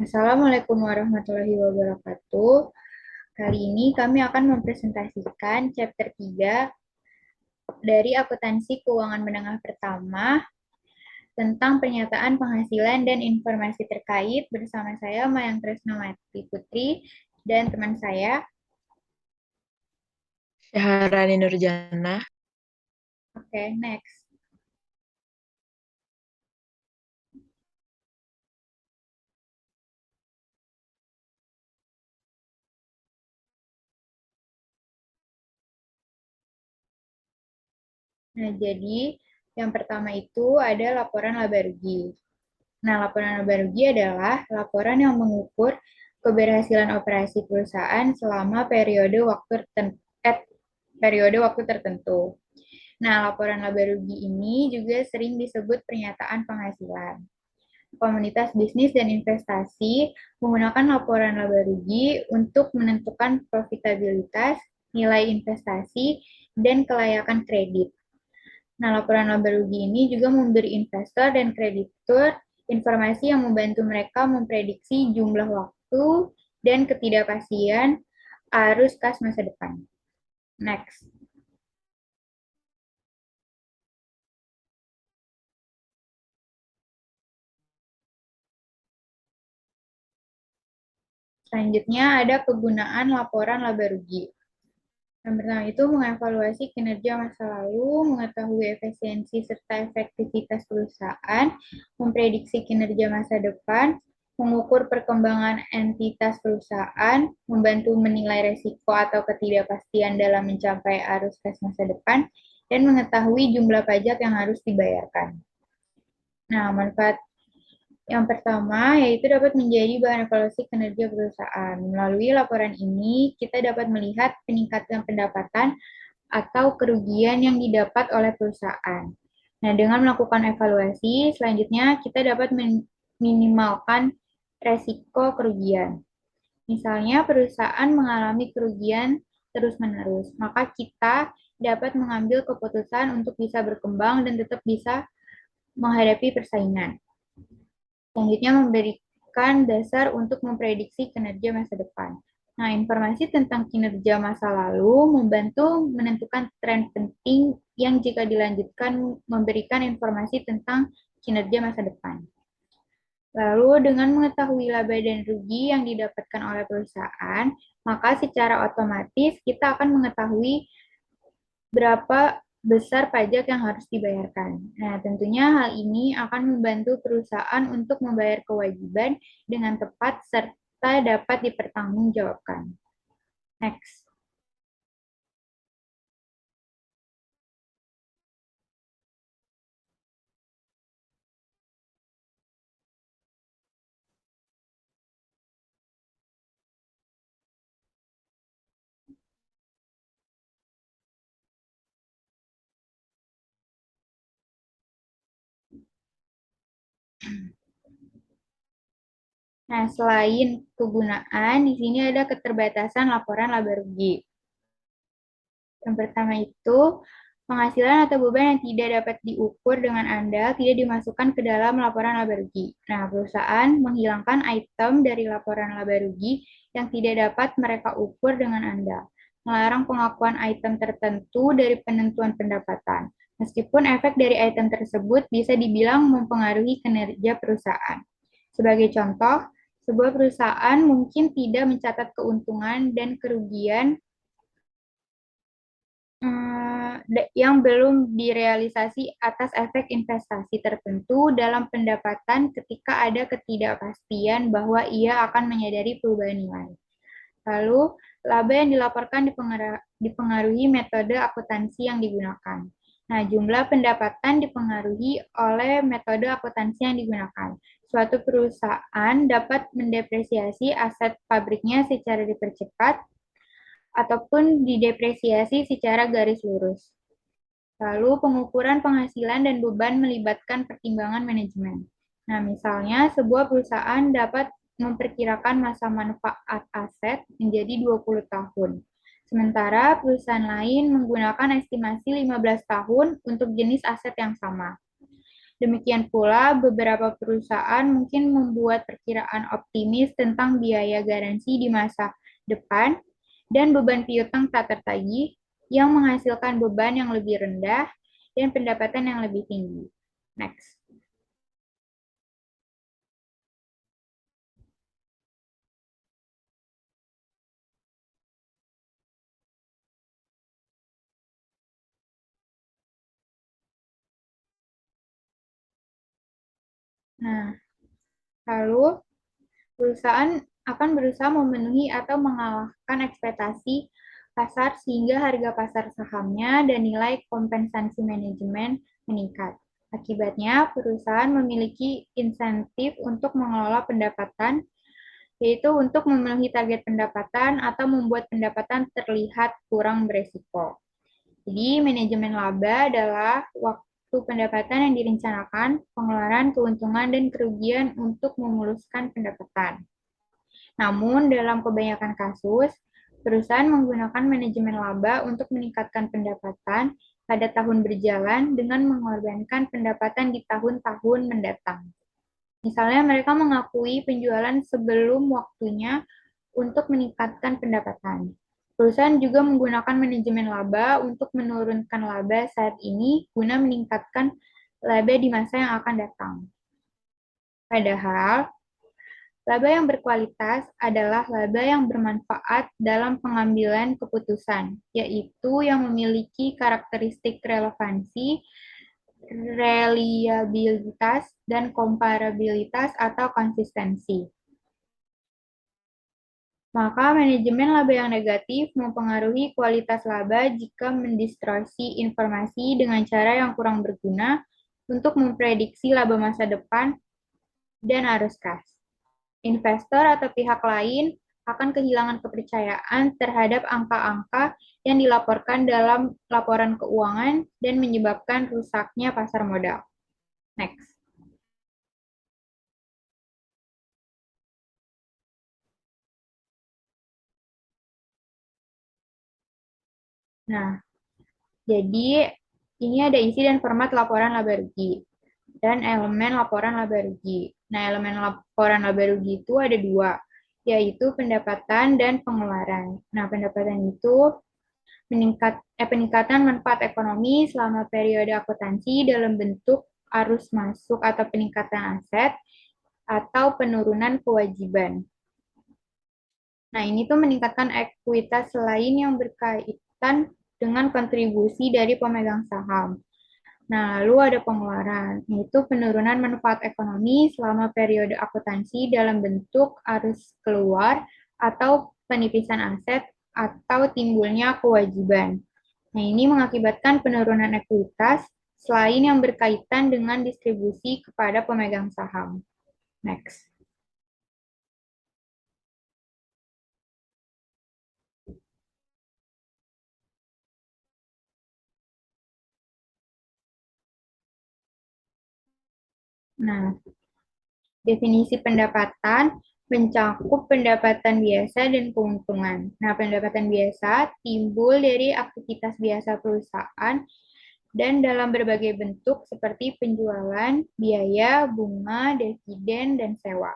Assalamualaikum warahmatullahi wabarakatuh. Kali ini kami akan mempresentasikan chapter 3 dari akuntansi keuangan menengah pertama tentang pernyataan penghasilan dan informasi terkait bersama saya Mayang Tresnawati Putri dan teman saya. Syaharani Nurjana. Oke, next. Nah, jadi yang pertama itu ada laporan laba rugi. Nah, laporan laba rugi adalah laporan yang mengukur keberhasilan operasi perusahaan selama periode waktu tertentu. Nah, laporan laba rugi ini juga sering disebut pernyataan penghasilan. Komunitas bisnis dan investasi menggunakan laporan laba rugi untuk menentukan profitabilitas, nilai investasi, dan kelayakan kredit. Nah, laporan laba rugi ini juga memberi investor dan kreditur informasi yang membantu mereka memprediksi jumlah waktu dan ketidakpastian arus kas masa depan. Next. Selanjutnya ada kegunaan laporan laba rugi. Yang pertama itu mengevaluasi kinerja masa lalu, mengetahui efisiensi serta efektivitas perusahaan, memprediksi kinerja masa depan, mengukur perkembangan entitas perusahaan, membantu menilai resiko atau ketidakpastian dalam mencapai arus kas masa depan, dan mengetahui jumlah pajak yang harus dibayarkan. Nah, manfaat yang pertama yaitu dapat menjadi bahan evaluasi kinerja perusahaan. Melalui laporan ini, kita dapat melihat peningkatan pendapatan atau kerugian yang didapat oleh perusahaan. Nah, dengan melakukan evaluasi, selanjutnya kita dapat meminimalkan resiko kerugian. Misalnya, perusahaan mengalami kerugian terus-menerus, maka kita dapat mengambil keputusan untuk bisa berkembang dan tetap bisa menghadapi persaingan. Selanjutnya, memberikan dasar untuk memprediksi kinerja masa depan. Nah, informasi tentang kinerja masa lalu membantu menentukan tren penting yang jika dilanjutkan memberikan informasi tentang kinerja masa depan. Lalu, dengan mengetahui laba dan rugi yang didapatkan oleh perusahaan, maka secara otomatis kita akan mengetahui berapa besar pajak yang harus dibayarkan. Nah, tentunya hal ini akan membantu perusahaan untuk membayar kewajiban dengan tepat serta dapat dipertanggungjawabkan. Next. Nah, selain kegunaan, di sini ada keterbatasan laporan laba rugi. Yang pertama itu, penghasilan atau beban yang tidak dapat diukur dengan andal tidak dimasukkan ke dalam laporan laba rugi. Nah, perusahaan menghilangkan item dari laporan laba rugi yang tidak dapat mereka ukur dengan andal, melarang pengakuan item tertentu dari penentuan pendapatan, meskipun efek dari item tersebut bisa dibilang mempengaruhi kinerja perusahaan. Sebagai contoh, sebuah perusahaan mungkin tidak mencatat keuntungan dan kerugian yang belum direalisasi atas efek investasi tertentu dalam pendapatan ketika ada ketidakpastian bahwa ia akan menyadari perubahan nilai. Lalu, laba yang dilaporkan dipengaruhi metode akuntansi yang digunakan. Nah, jumlah pendapatan dipengaruhi oleh metode akuntansi yang digunakan. Suatu perusahaan dapat mendepresiasi aset pabriknya secara dipercepat ataupun didepresiasi secara garis lurus. Lalu pengukuran penghasilan dan beban melibatkan pertimbangan manajemen. Nah, misalnya sebuah perusahaan dapat memperkirakan masa manfaat aset menjadi 20 tahun. Sementara perusahaan lain menggunakan estimasi 15 tahun untuk jenis aset yang sama. Demikian pula, beberapa perusahaan mungkin membuat perkiraan optimis tentang biaya garansi di masa depan dan beban piutang tak tertagih yang menghasilkan beban yang lebih rendah dan pendapatan yang lebih tinggi. Next. Nah, lalu perusahaan akan berusaha memenuhi atau mengalahkan ekspektasi pasar sehingga harga pasar sahamnya dan nilai kompensasi manajemen meningkat. Akibatnya, perusahaan memiliki insentif untuk mengelola pendapatan, yaitu untuk memenuhi target pendapatan atau membuat pendapatan terlihat kurang beresiko. Jadi, manajemen laba adalah waktu pendapatan yang direncanakan, pengeluaran, keuntungan, dan kerugian untuk memuluskan pendapatan. Namun, dalam kebanyakan kasus, perusahaan menggunakan manajemen laba untuk meningkatkan pendapatan pada tahun berjalan dengan mengorbankan pendapatan di tahun-tahun mendatang. Misalnya, mereka mengakui penjualan sebelum waktunya untuk meningkatkan pendapatan. Perusahaan juga menggunakan manajemen laba untuk menurunkan laba saat ini guna meningkatkan laba di masa yang akan datang. Padahal, laba yang berkualitas adalah laba yang bermanfaat dalam pengambilan keputusan, yaitu yang memiliki karakteristik relevansi, reliabilitas, dan komparabilitas atau konsistensi. Maka manajemen laba yang negatif mempengaruhi kualitas laba jika mendistorsi informasi dengan cara yang kurang berguna untuk memprediksi laba masa depan dan arus kas. Investor atau pihak lain akan kehilangan kepercayaan terhadap angka-angka yang dilaporkan dalam laporan keuangan dan menyebabkan rusaknya pasar modal. Next. Nah, jadi ini ada isi dan format laporan laba rugi dan elemen laporan laba rugi. Nah, elemen laporan laba rugi itu ada dua, yaitu pendapatan dan pengeluaran. Nah, pendapatan itu peningkatan manfaat ekonomi selama periode akuntansi dalam bentuk arus masuk atau peningkatan aset atau penurunan kewajiban. Nah, ini tuh meningkatkan ekuitas lain yang berkaitan dengan kontribusi dari pemegang saham. Nah, lalu ada pengeluaran, yaitu penurunan manfaat ekonomi selama periode akuntansi dalam bentuk arus keluar atau penipisan aset atau timbulnya kewajiban. Nah, ini mengakibatkan penurunan ekuitas selain yang berkaitan dengan distribusi kepada pemegang saham. Next. Nah, definisi pendapatan mencakup pendapatan biasa dan keuntungan. Nah, pendapatan biasa timbul dari aktivitas biasa perusahaan dan dalam berbagai bentuk seperti penjualan, biaya, bunga, dividen, dan sewa.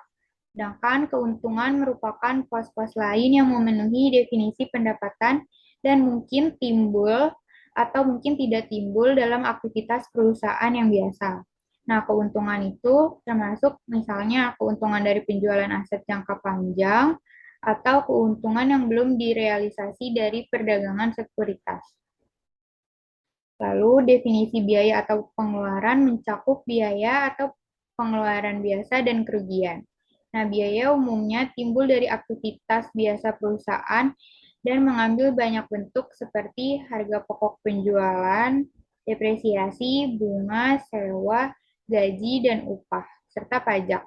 Sedangkan keuntungan merupakan pos-pos lain yang memenuhi definisi pendapatan dan mungkin timbul atau mungkin tidak timbul dalam aktivitas perusahaan yang biasa. Nah, keuntungan itu termasuk misalnya keuntungan dari penjualan aset jangka panjang atau keuntungan yang belum direalisasi dari perdagangan sekuritas. Lalu, definisi biaya atau pengeluaran mencakup biaya atau pengeluaran biasa dan kerugian. Nah, biaya umumnya timbul dari aktivitas biasa perusahaan dan mengambil banyak bentuk seperti harga pokok penjualan, depresiasi, bunga, sewa, gaji, dan upah, serta pajak.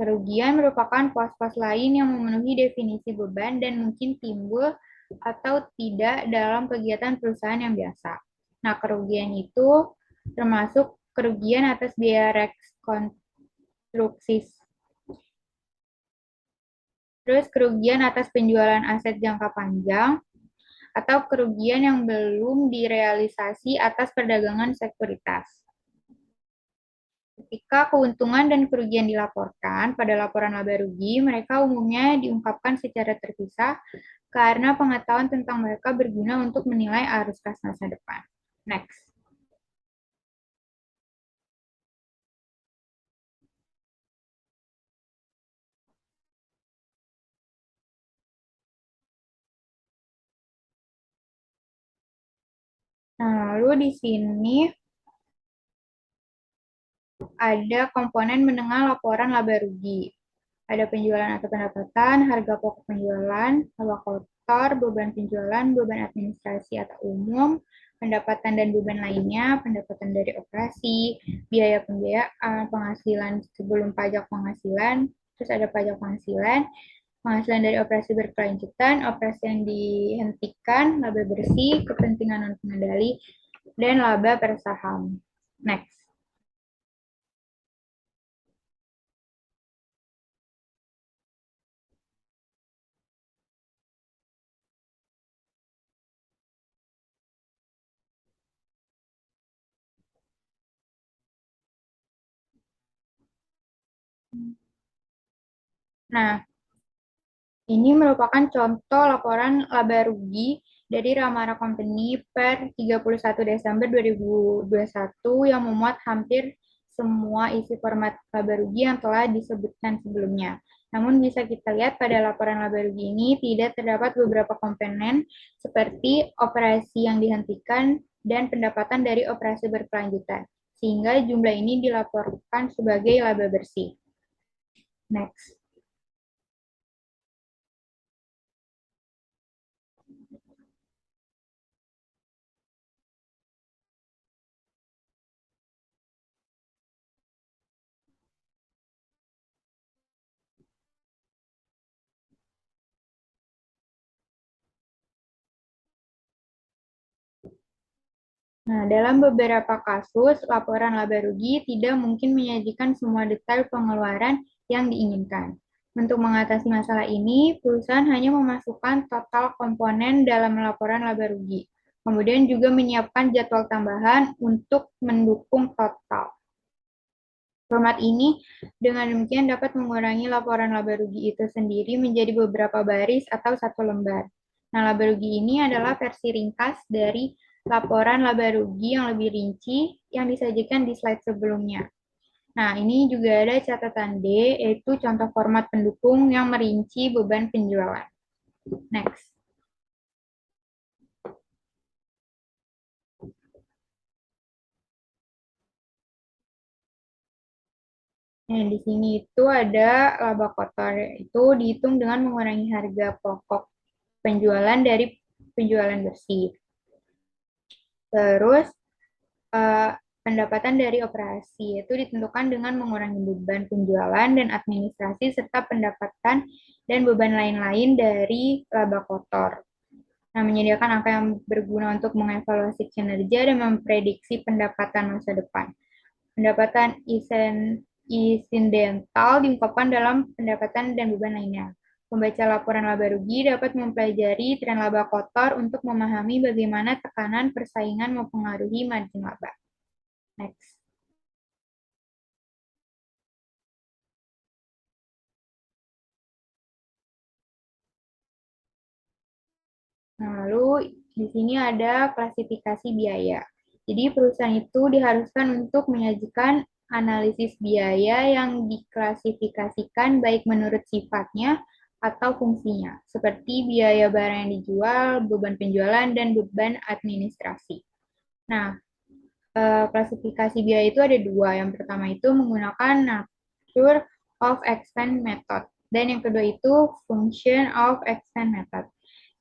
Kerugian merupakan pos-pos lain yang memenuhi definisi beban dan mungkin timbul atau tidak dalam kegiatan perusahaan yang biasa. Nah, kerugian itu termasuk kerugian atas biaya rekonstruksi, terus kerugian atas penjualan aset jangka panjang, atau kerugian yang belum direalisasi atas perdagangan sekuritas. ketika keuntungan dan kerugian dilaporkan pada laporan laba rugi, mereka umumnya diungkapkan secara terpisah karena pengetahuan tentang mereka berguna untuk menilai arus kas masa depan. Next. Nah, lalu di sini ada komponen menengah laporan laba rugi. Ada penjualan atau pendapatan, harga pokok penjualan, laba kotor, beban penjualan, beban administrasi atau umum, pendapatan dan beban lainnya, pendapatan dari operasi, biaya pembiayaan, penghasilan sebelum pajak penghasilan, terus ada pajak penghasilan, penghasilan dari operasi berkelanjutan, operasi yang dihentikan, laba bersih, kepentingan non pengendali, dan laba per saham. Next. Nah, ini merupakan contoh laporan laba rugi dari Ramara Company per 31 Desember 2021 yang memuat hampir semua isi format laba rugi yang telah disebutkan sebelumnya. Namun bisa kita lihat pada laporan laba rugi ini tidak terdapat beberapa komponen seperti operasi yang dihentikan dan pendapatan dari operasi berkelanjutan, sehingga jumlah ini dilaporkan sebagai laba bersih. Next. Nah, dalam beberapa kasus, laporan laba rugi tidak mungkin menyajikan semua detail pengeluaran yang diinginkan. Untuk mengatasi masalah ini, perusahaan hanya memasukkan total komponen dalam laporan laba rugi. Kemudian juga menyiapkan jadwal tambahan untuk mendukung total. Format ini dengan demikian dapat mengurangi laporan laba rugi itu sendiri menjadi beberapa baris atau satu lembar. Nah, laba rugi ini adalah versi ringkas dari laporan laba rugi yang lebih rinci yang disajikan di slide sebelumnya. Nah, ini juga ada catatan D, yaitu contoh format pendukung yang merinci beban penjualan. Next. Nah, di sini itu ada laba kotor, itu dihitung dengan mengurangi harga pokok penjualan dari penjualan bersih. Terus pendapatan dari operasi itu ditentukan dengan mengurangi beban penjualan dan administrasi serta pendapatan dan beban lain-lain dari laba kotor. Nah, menyediakan angka yang berguna untuk mengevaluasi kinerja dan memprediksi pendapatan masa depan. Pendapatan insidental diungkapkan dalam pendapatan dan beban lainnya. Membaca laporan laba rugi dapat mempelajari tren laba kotor untuk memahami bagaimana tekanan persaingan mempengaruhi margin laba. Next. Nah, lalu di sini ada klasifikasi biaya. Jadi perusahaan itu diharuskan untuk menyajikan analisis biaya yang diklasifikasikan baik menurut sifatnya atau fungsinya, seperti biaya barang yang dijual, beban penjualan, dan beban administrasi. Nah, klasifikasi biaya itu ada dua. Yang pertama itu menggunakan nature of expense method, dan yang kedua itu function of expense method.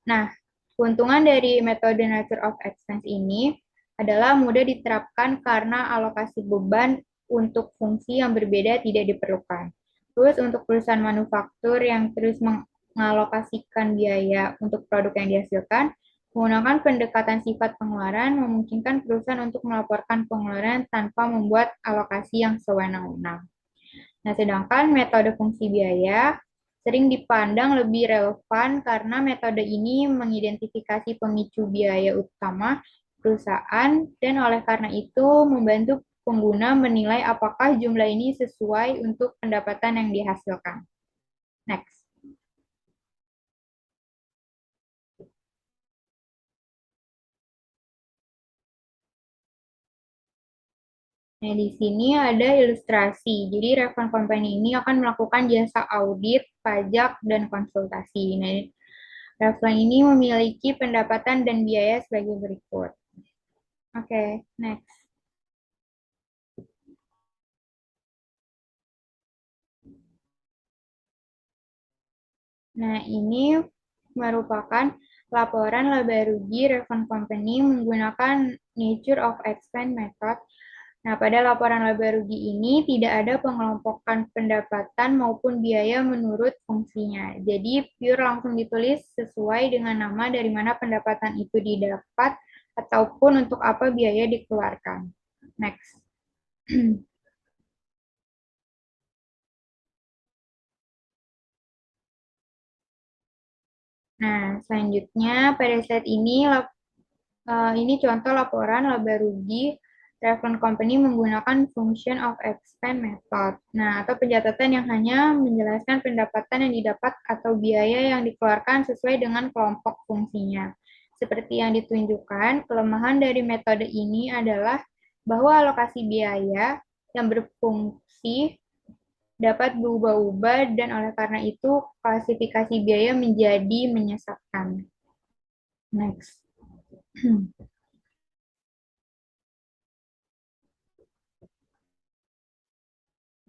Nah, keuntungan dari metode nature of expense ini adalah mudah diterapkan karena alokasi beban untuk fungsi yang berbeda tidak diperlukan. Terus untuk perusahaan manufaktur yang terus mengalokasikan biaya untuk produk yang dihasilkan, menggunakan pendekatan sifat pengeluaran memungkinkan perusahaan untuk melaporkan pengeluaran tanpa membuat alokasi yang sewenang-wenang. Nah, sedangkan metode fungsi biaya sering dipandang lebih relevan karena metode ini mengidentifikasi pemicu biaya utama perusahaan dan oleh karena itu membantu pengguna menilai apakah jumlah ini sesuai untuk pendapatan yang dihasilkan. Next. Nah, di sini ada ilustrasi. Jadi, Revon Company ini akan melakukan jasa audit, pajak, dan konsultasi. Nah, Revlon ini memiliki pendapatan dan biaya sebagai berikut. Oke, next. Nah, ini merupakan laporan laba rugi Revon Company menggunakan Nature of Expense Method. Nah, pada laporan laba rugi ini tidak ada pengelompokan pendapatan maupun biaya menurut fungsinya. Jadi, pure langsung ditulis sesuai dengan nama dari mana pendapatan itu didapat ataupun untuk apa biaya dikeluarkan. Next. Nah, selanjutnya pada saat ini contoh laporan laba rugi Revlon Company menggunakan function of expense method. Nah, atau pencatatan yang hanya menjelaskan pendapatan yang didapat atau biaya yang dikeluarkan sesuai dengan kelompok fungsinya. Seperti yang ditunjukkan, kelemahan dari metode ini adalah bahwa alokasi biaya yang berfungsi dapat berubah-ubah dan oleh karena itu klasifikasi biaya menjadi menyesatkan. Next.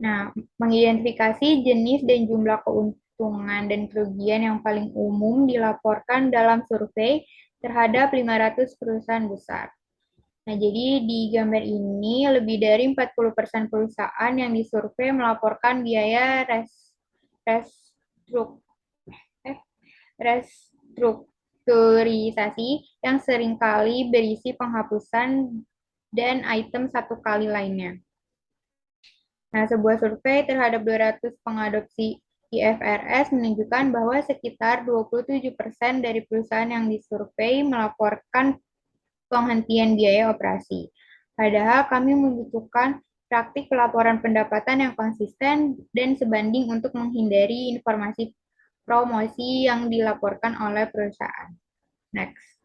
Nah, mengidentifikasi jenis dan jumlah keuntungan dan kerugian yang paling umum dilaporkan dalam survei terhadap 500 perusahaan besar. Nah, jadi di gambar ini lebih dari 40% perusahaan yang disurvei melaporkan biaya restrukturisasi yang seringkali berisi penghapusan dan item satu kali lainnya. Nah, sebuah survei terhadap 200 pengadopsi IFRS menunjukkan bahwa sekitar 27% dari perusahaan yang disurvei melaporkan penghentian biaya operasi. Padahal kami membutuhkan praktik pelaporan pendapatan yang konsisten dan sebanding untuk menghindari informasi promosi yang dilaporkan oleh perusahaan. Next.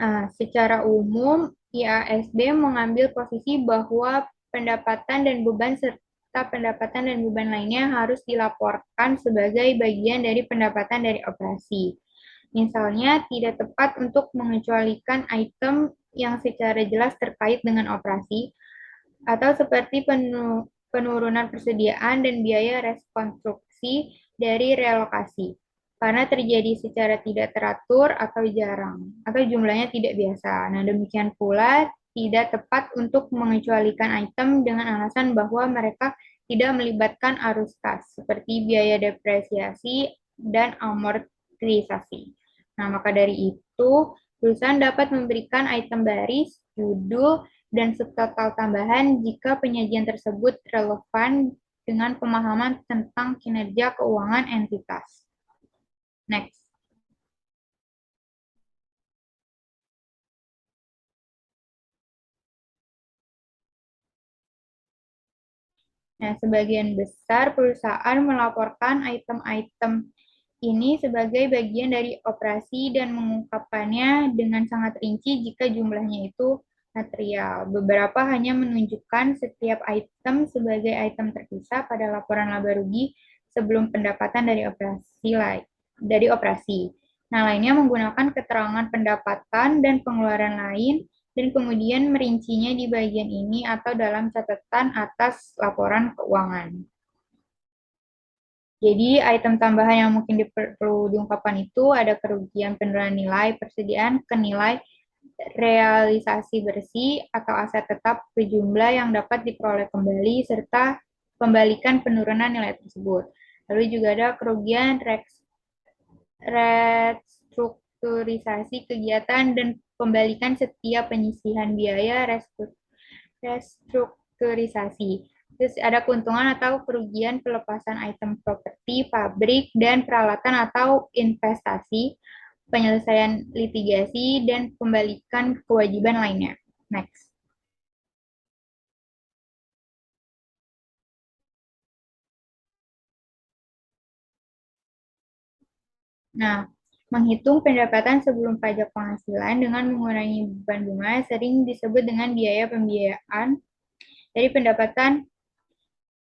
Nah, secara umum, IASB mengambil posisi bahwa pendapatan dan beban serta pendapatan dan beban lainnya harus dilaporkan sebagai bagian dari pendapatan dari operasi. Misalnya, tidak tepat untuk mengecualikan item yang secara jelas terkait dengan operasi, atau seperti penurunan persediaan dan biaya rekonstruksi dari relokasi karena terjadi secara tidak teratur atau jarang, atau jumlahnya tidak biasa. Nah, demikian pula tidak tepat untuk mengecualikan item dengan alasan bahwa mereka tidak melibatkan arus kas, seperti biaya depresiasi dan amortisasi. Nah, maka dari itu, perusahaan dapat memberikan item baris, judul, dan subtotal tambahan jika penyajian tersebut relevan dengan pemahaman tentang kinerja keuangan entitas. Next. Nah, sebagian besar perusahaan melaporkan item-item ini sebagai bagian dari operasi dan mengungkapkannya dengan sangat rinci jika jumlahnya itu material. Beberapa hanya menunjukkan setiap item sebagai item terpisah pada laporan laba rugi sebelum pendapatan dari operasi. Nah, lainnya menggunakan keterangan pendapatan dan pengeluaran lain dan kemudian merincinya di bagian ini atau dalam catatan atas laporan keuangan. Jadi, item tambahan yang mungkin perlu diungkapkan itu ada kerugian penurunan nilai persediaan ke nilai realisasi bersih atau aset tetap ke jumlah yang dapat diperoleh kembali serta pembalikan penurunan nilai tersebut. Lalu juga ada kerugian restrukturisasi kegiatan dan pembalikan setiap penyisihan biaya restrukturisasi. Terus ada keuntungan atau kerugian pelepasan item properti, pabrik, dan peralatan atau investasi, penyelesaian litigasi, dan pembalikan kewajiban lainnya. Next. Nah, menghitung pendapatan sebelum pajak penghasilan dengan mengurangi beban bunga sering disebut dengan biaya pembiayaan dari pendapatan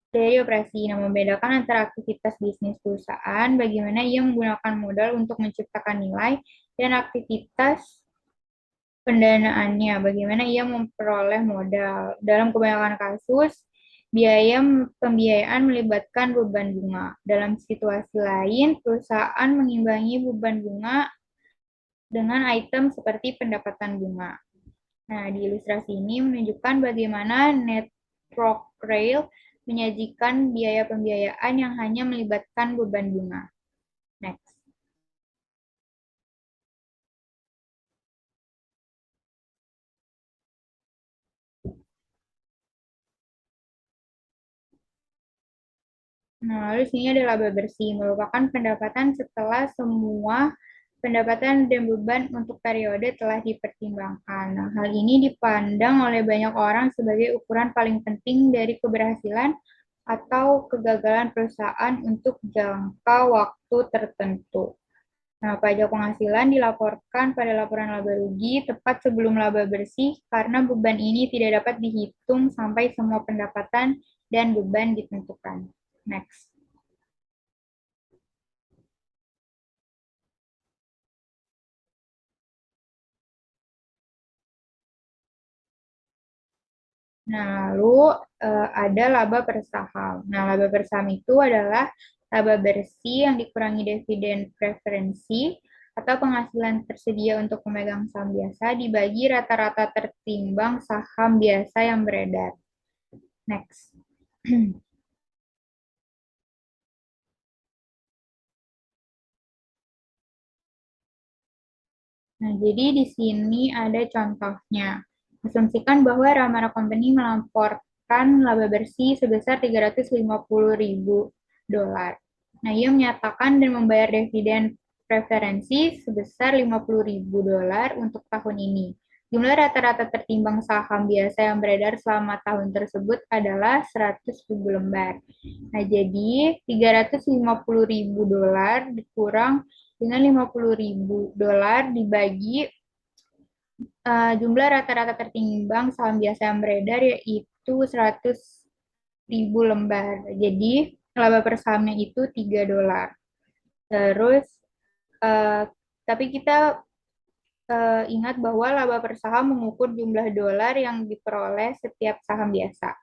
dari operasi. Nah, membedakan antara aktivitas bisnis perusahaan, bagaimana ia menggunakan modal untuk menciptakan nilai, dan aktivitas pendanaannya, bagaimana ia memperoleh modal. Dalam kebanyakan kasus, biaya pembiayaan melibatkan beban bunga. Dalam situasi lain, perusahaan mengimbangi beban bunga dengan item seperti pendapatan bunga. Nah, di ilustrasi ini menunjukkan bagaimana Network Rail menyajikan biaya pembiayaan yang hanya melibatkan beban bunga. Next. Nah, lalu sini ada laba bersih, merupakan pendapatan setelah semua pendapatan dan beban untuk periode telah dipertimbangkan. Nah, hal ini dipandang oleh banyak orang sebagai ukuran paling penting dari keberhasilan atau kegagalan perusahaan untuk jangka waktu tertentu. Nah, pajak penghasilan dilaporkan pada laporan laba rugi tepat sebelum laba bersih karena beban ini tidak dapat dihitung sampai semua pendapatan dan beban ditentukan. Next. Nah, lalu ada laba per saham. Nah, laba per saham itu adalah laba bersih yang dikurangi dividen preferensi atau penghasilan tersedia untuk pemegang saham biasa dibagi rata-rata tertimbang saham biasa yang beredar. Next. Nah, jadi di sini ada contohnya. Asumsikan bahwa Ramana Company melaporkan laba bersih sebesar 350.000 dolar. Nah, ia menyatakan dan membayar dividen preferensi sebesar 50.000 dolar untuk tahun ini. Jumlah rata-rata tertimbang saham biasa yang beredar selama tahun tersebut adalah 100.000 lembar. Nah, jadi 350.000 dolar dikurang dengan 50.000 dolar dibagi jumlah rata-rata tertimbang saham biasa yang beredar yaitu 100.000 lembar. Jadi laba per sahamnya itu 3 dolar. Terus uh, tapi kita ingat bahwa laba per saham mengukur jumlah dolar yang diperoleh setiap saham biasa.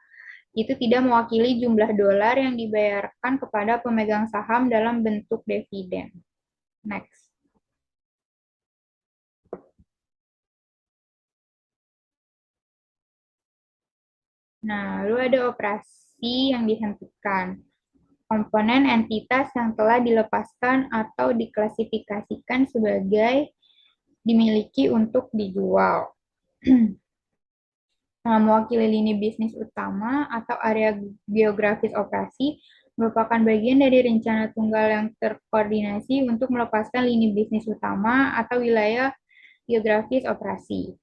Itu tidak mewakili jumlah dolar yang dibayarkan kepada pemegang saham dalam bentuk dividen. Next. Nah, lalu ada operasi yang dihentikan. Komponen entitas yang telah dilepaskan atau diklasifikasikan sebagai dimiliki untuk dijual. Nah, mewakili lini bisnis utama atau area geografis operasi merupakan bagian dari rencana tunggal yang terkoordinasi untuk melepaskan lini bisnis utama atau wilayah geografis operasi.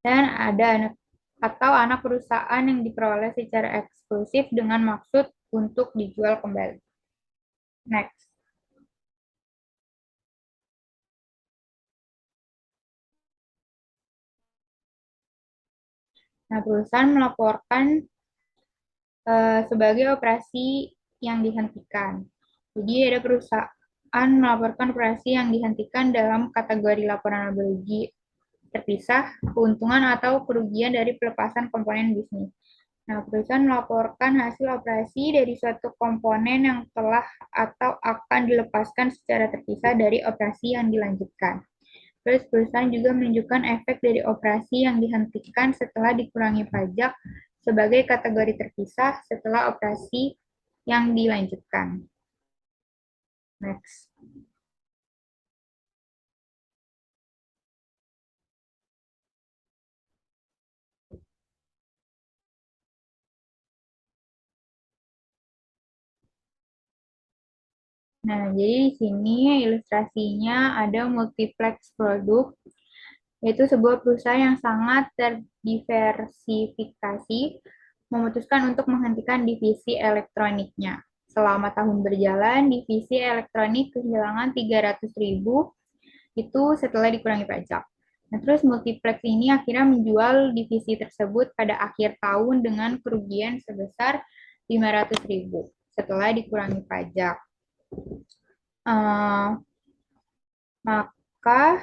Dan ada anak perusahaan yang diperoleh secara eksklusif dengan maksud untuk dijual kembali. Next. Nah, perusahaan melaporkan sebagai operasi yang dihentikan. Jadi ada perusahaan melaporkan operasi yang dihentikan dalam kategori laporan laba rugi terpisah, keuntungan atau kerugian dari pelepasan komponen bisnis. Nah, perusahaan melaporkan hasil operasi dari suatu komponen yang telah atau akan dilepaskan secara terpisah dari operasi yang dilanjutkan. Terus perusahaan juga menunjukkan efek dari operasi yang dihentikan setelah dikurangi pajak sebagai kategori terpisah setelah operasi yang dilanjutkan. Next. Nah, jadi di sini ilustrasinya ada multiplex produk, yaitu sebuah perusahaan yang sangat terdiversifikasi memutuskan untuk menghentikan divisi elektroniknya. Selama tahun berjalan, divisi elektronik kehilangan 300.000 itu setelah dikurangi pajak. Nah, terus multiplex ini akhirnya menjual divisi tersebut pada akhir tahun dengan kerugian sebesar 500.000 setelah dikurangi pajak. Uh, maka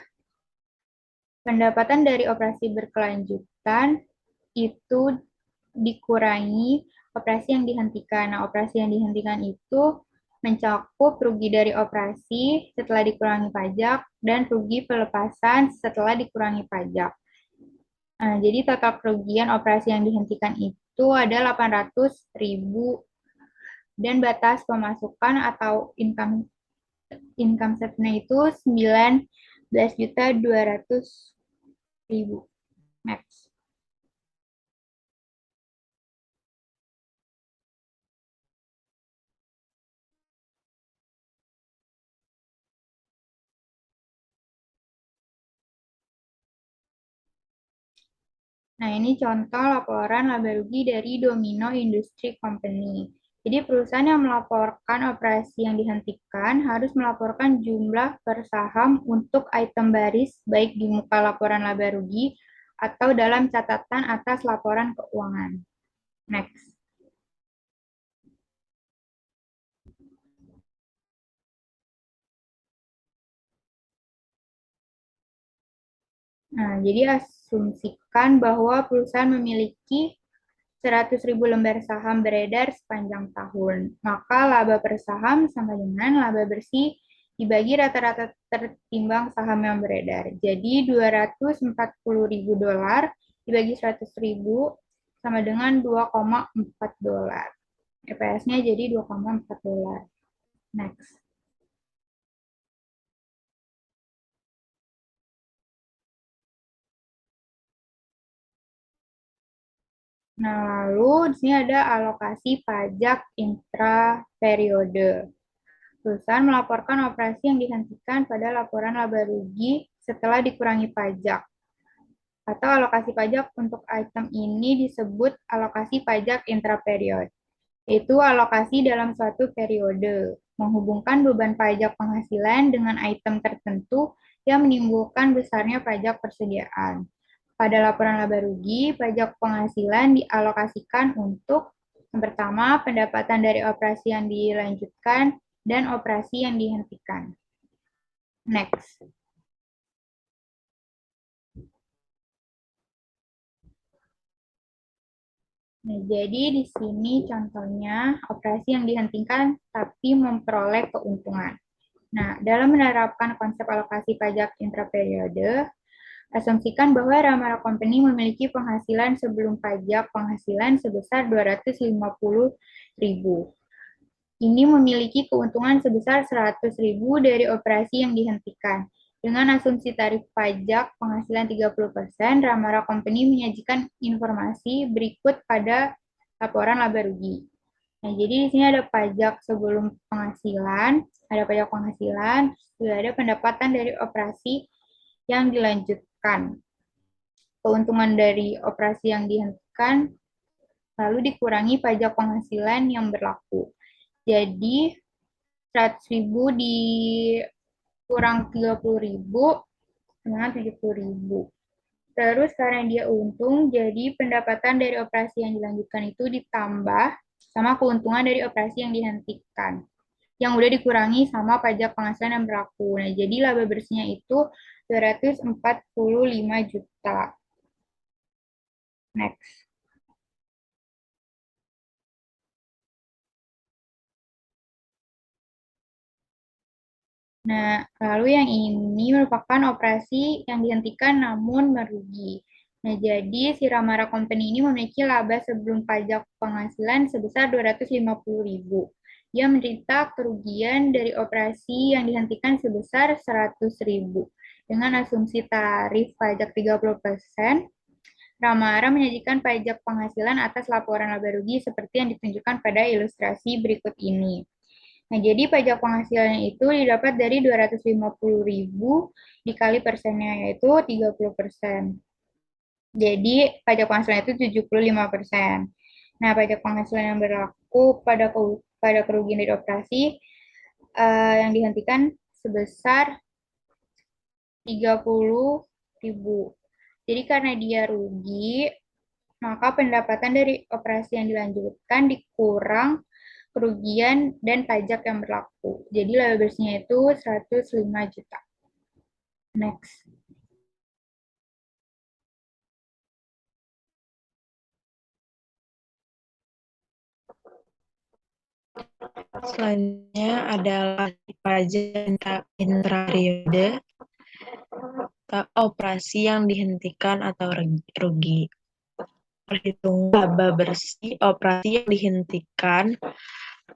pendapatan dari operasi berkelanjutan itu dikurangi operasi yang dihentikan. Nah, operasi yang dihentikan itu mencakup rugi dari operasi setelah dikurangi pajak dan rugi pelepasan setelah dikurangi pajak. Nah, jadi total kerugian operasi yang dihentikan itu ada 800.000 dan batas pemasukan atau income setnya itu 19.200.000 max. Nah, ini contoh laporan laba rugi dari Domino Industry Company. Jadi, perusahaan yang melaporkan operasi yang dihentikan harus melaporkan jumlah per saham untuk item baris, baik di muka laporan laba rugi atau dalam catatan atas laporan keuangan. Next. Nah, jadi asumsikan bahwa perusahaan memiliki 100.000 lembar saham beredar sepanjang tahun. Maka laba per saham sama dengan laba bersih dibagi rata-rata tertimbang saham yang beredar. Jadi 240.000 dolar dibagi 100.000 sama dengan 2,4 dolar. EPS-nya jadi 2,4 dolar. Next. Nah, lalu di sini ada alokasi pajak intra-periode. Perusahaan melaporkan operasi yang dihentikan pada laporan laba rugi setelah dikurangi pajak. Atau alokasi pajak untuk item ini disebut alokasi pajak intra-periode, yaitu alokasi dalam suatu periode, menghubungkan beban pajak penghasilan dengan item tertentu yang menimbulkan besarnya pajak persediaan. Pada laporan laba rugi, pajak penghasilan dialokasikan untuk yang pertama, pendapatan dari operasi yang dilanjutkan dan operasi yang dihentikan. Next. Nah, jadi di sini contohnya operasi yang dihentikan tapi memperoleh keuntungan. Nah, dalam menerapkan konsep alokasi pajak intraperiode, asumsikan bahwa Ramara Company memiliki penghasilan sebelum pajak penghasilan sebesar 250.000. Ini memiliki keuntungan sebesar 100.000 dari operasi yang dihentikan. Dengan asumsi tarif pajak penghasilan 30%, Ramara Company menyajikan informasi berikut pada laporan laba rugi. Nah, jadi di sini ada pajak sebelum penghasilan, ada pajak penghasilan, sudah ada pendapatan dari operasi yang dilanjutkan. Keuntungan dari operasi yang dihentikan, lalu dikurangi pajak penghasilan yang berlaku. Jadi 100.000 dikurang 30.000 dengan 70.000. Terus karena dia untung, jadi pendapatan dari operasi yang dilanjutkan itu ditambah sama keuntungan dari operasi yang dihentikan. Yang udah dikurangi sama pajak penghasilan yang berlaku. Nah, jadi laba bersihnya itu 245 juta. Next. Nah, lalu yang ini merupakan operasi yang dihentikan namun merugi. Nah, jadi si Ramara Company ini memiliki laba sebelum pajak penghasilan sebesar 250.000. Dia menderita kerugian dari operasi yang dihentikan sebesar 100.000. Dengan asumsi tarif pajak 30%, Ramara menyajikan pajak penghasilan atas laporan laba rugi seperti yang ditunjukkan pada ilustrasi berikut ini. Nah, jadi pajak penghasilan itu didapat dari 250.000 dikali persennya, yaitu 30%. Jadi, pajak penghasilan itu 75%. Nah, pajak penghasilan yang berlaku pada kerugian dari operasi yang dihentikan sebesar 30.000. Jadi, karena dia rugi, maka pendapatan dari operasi yang dilanjutkan dikurang kerugian dan pajak yang berlaku. Jadi laba bersihnya itu 105 juta. Next. Selanjutnya adalah pajak intraperiode operasi yang dihentikan atau rugi. Perhitungan laba bersih operasi yang dihentikan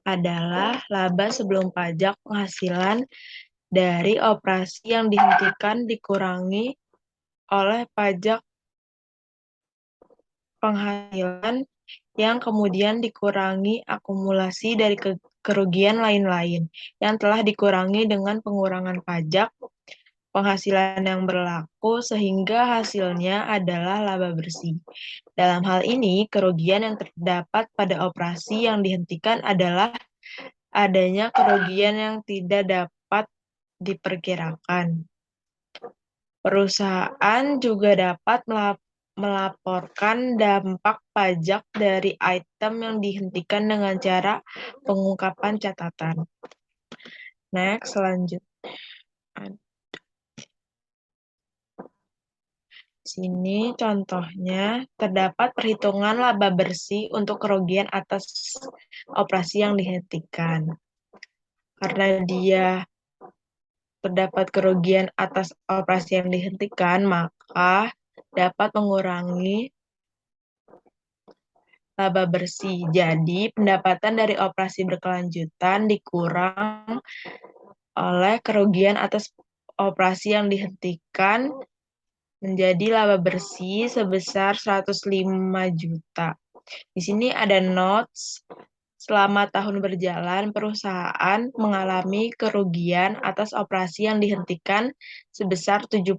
adalah laba sebelum pajak penghasilan dari operasi yang dihentikan dikurangi oleh pajak penghasilan yang kemudian dikurangi akumulasi dari kerugian lain-lain yang telah dikurangi dengan pengurangan pajak penghasilan yang berlaku sehingga hasilnya adalah laba bersih. Dalam hal ini, kerugian yang terdapat pada operasi yang dihentikan adalah adanya kerugian yang tidak dapat diperkirakan. Perusahaan juga dapat melaporkan dampak pajak dari item yang dihentikan dengan cara pengungkapan catatan. Next, selanjutnya. Sini contohnya terdapat perhitungan laba bersih untuk kerugian atas operasi yang dihentikan. Karena dia terdapat kerugian atas operasi yang dihentikan, maka dapat mengurangi laba bersih. Jadi, pendapatan dari operasi berkelanjutan dikurang oleh kerugian atas operasi yang dihentikan menjadi laba bersih sebesar 105 juta. Di sini ada notes. Selama tahun berjalan, perusahaan mengalami kerugian atas operasi yang dihentikan sebesar 70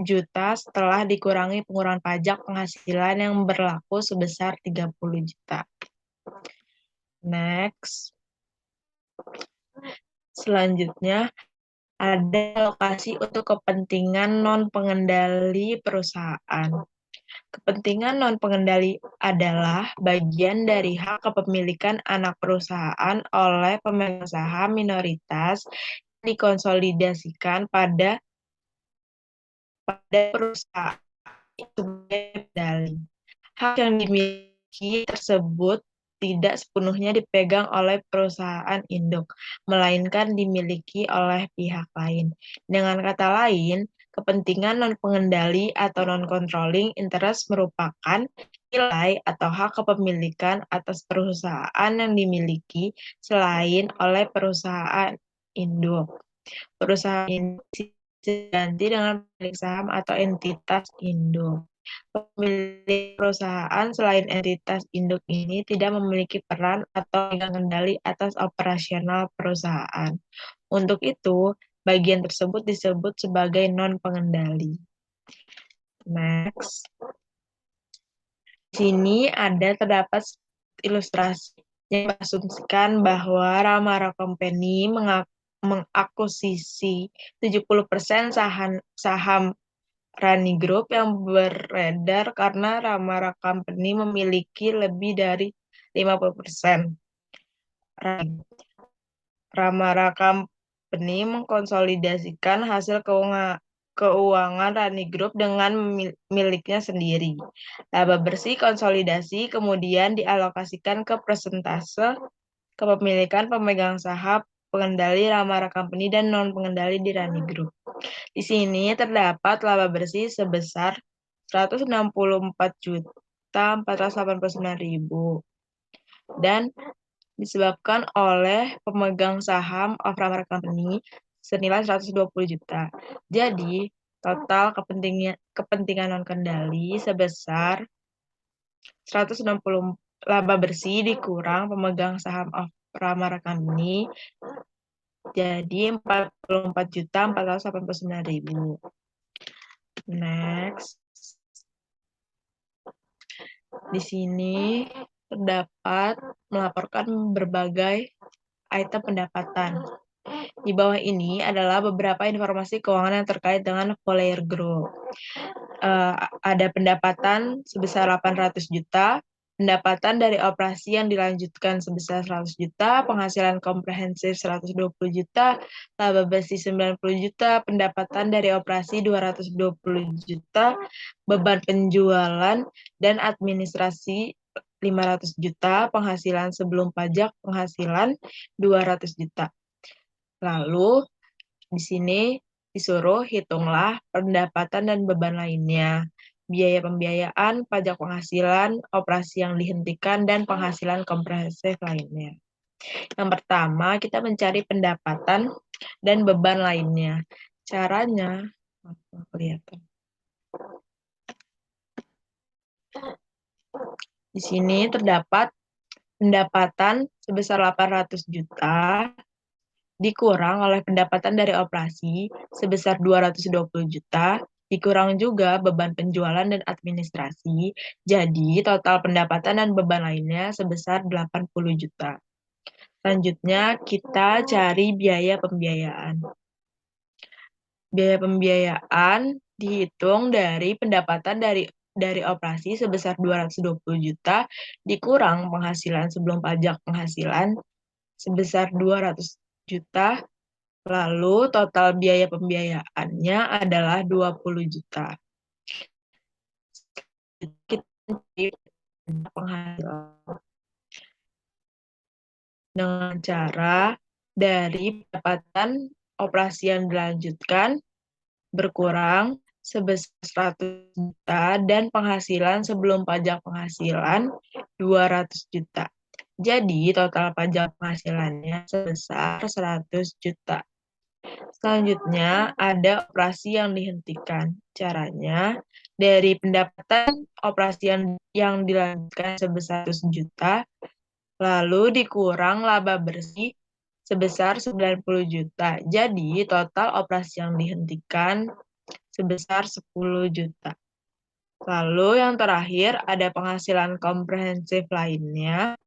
juta setelah dikurangi pengurangan pajak penghasilan yang berlaku sebesar 30 juta. Next. Selanjutnya, ada alokasi untuk kepentingan non-pengendali perusahaan. Kepentingan non-pengendali adalah bagian dari hak kepemilikan anak perusahaan oleh pemegang saham minoritas yang dikonsolidasikan pada perusahaan sebagai pendali. Hak yang dimiliki tersebut tidak sepenuhnya dipegang oleh perusahaan induk, melainkan dimiliki oleh pihak lain. Dengan kata lain, kepentingan non-pengendali atau non-controlling interest merupakan nilai atau hak kepemilikan atas perusahaan yang dimiliki selain oleh perusahaan induk. Perusahaan induk diganti dengan pemilik saham atau entitas induk. Pemilik perusahaan selain entitas induk ini tidak memiliki peran atau pegang kendali atas operasional perusahaan. Untuk itu, bagian tersebut disebut sebagai non-pengendali. Next. Di sini terdapat ilustrasi yang mengasumsikan bahwa Ramara Company mengakuisisi 70% saham Rani Group yang beredar karena Ramara Company memiliki lebih dari 50%. Ramara Company mengkonsolidasikan hasil keuangan Rani Group dengan miliknya sendiri. Laba bersih konsolidasi kemudian dialokasikan ke persentase kepemilikan pemegang saham pengendali Ramara Company dan non-pengendali di Rani Group. Di sini terdapat laba bersih sebesar 164.489.000 dan disebabkan oleh pemegang saham of Ramara Company senilai 120 juta. Jadi, total kepentingan non-kendali sebesar 160 laba bersih dikurang pemegang saham of pelamar kami jadi 44.489.000. Next. Di sini terdapat melaporkan berbagai item pendapatan. Di bawah ini adalah beberapa informasi keuangan yang terkait dengan Volley Group. Ada pendapatan sebesar 800 juta, pendapatan dari operasi yang dilanjutkan sebesar 100 juta, penghasilan komprehensif 120 juta, laba bersih 90 juta, pendapatan dari operasi 220 juta, beban penjualan dan administrasi 500 juta, penghasilan sebelum pajak penghasilan 200 juta. Lalu di sini disuruh hitunglah pendapatan dan beban lainnya. Biaya pembiayaan, pajak penghasilan, operasi yang dihentikan, dan penghasilan komprehensif lainnya. Yang pertama, kita mencari pendapatan dan beban lainnya. Caranya, kelihatan. Di sini terdapat pendapatan sebesar 800 juta dikurang oleh pendapatan dari operasi sebesar 220 juta, dikurang juga beban penjualan dan administrasi, jadi total pendapatan dan beban lainnya sebesar 80 juta. Selanjutnya, kita cari biaya pembiayaan. Biaya pembiayaan dihitung dari pendapatan dari operasi sebesar 220 juta, dikurang penghasilan sebelum pajak penghasilan sebesar 200 juta, lalu total biaya pembiayaannya adalah 20 juta. Kita mencari penghasilan dengan cara dari pendapatan operasi yang dilanjutkan berkurang sebesar 100 juta dan penghasilan sebelum pajak penghasilan 200 juta. Jadi total pajak penghasilannya sebesar 100 juta. Selanjutnya, ada operasi yang dihentikan. Caranya, dari pendapatan operasi yang dilanjutkan sebesar 100 juta, lalu dikurang laba bersih sebesar 90 juta. Jadi, total operasi yang dihentikan sebesar 10 juta. Lalu yang terakhir, ada penghasilan komprehensif lainnya.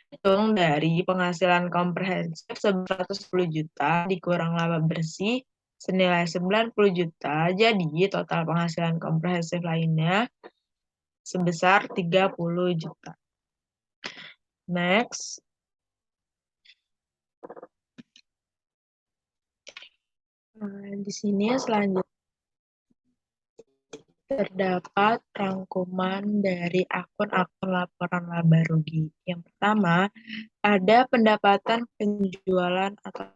Hitung dari penghasilan komprehensif sebesar 110 juta dikurang laba bersih senilai 90 juta, jadi total penghasilan komprehensif lainnya sebesar 30 juta. Next. Di sini selanjutnya terdapat rangkuman dari akun-akun laporan laba rugi. Yang pertama, ada pendapatan penjualan atau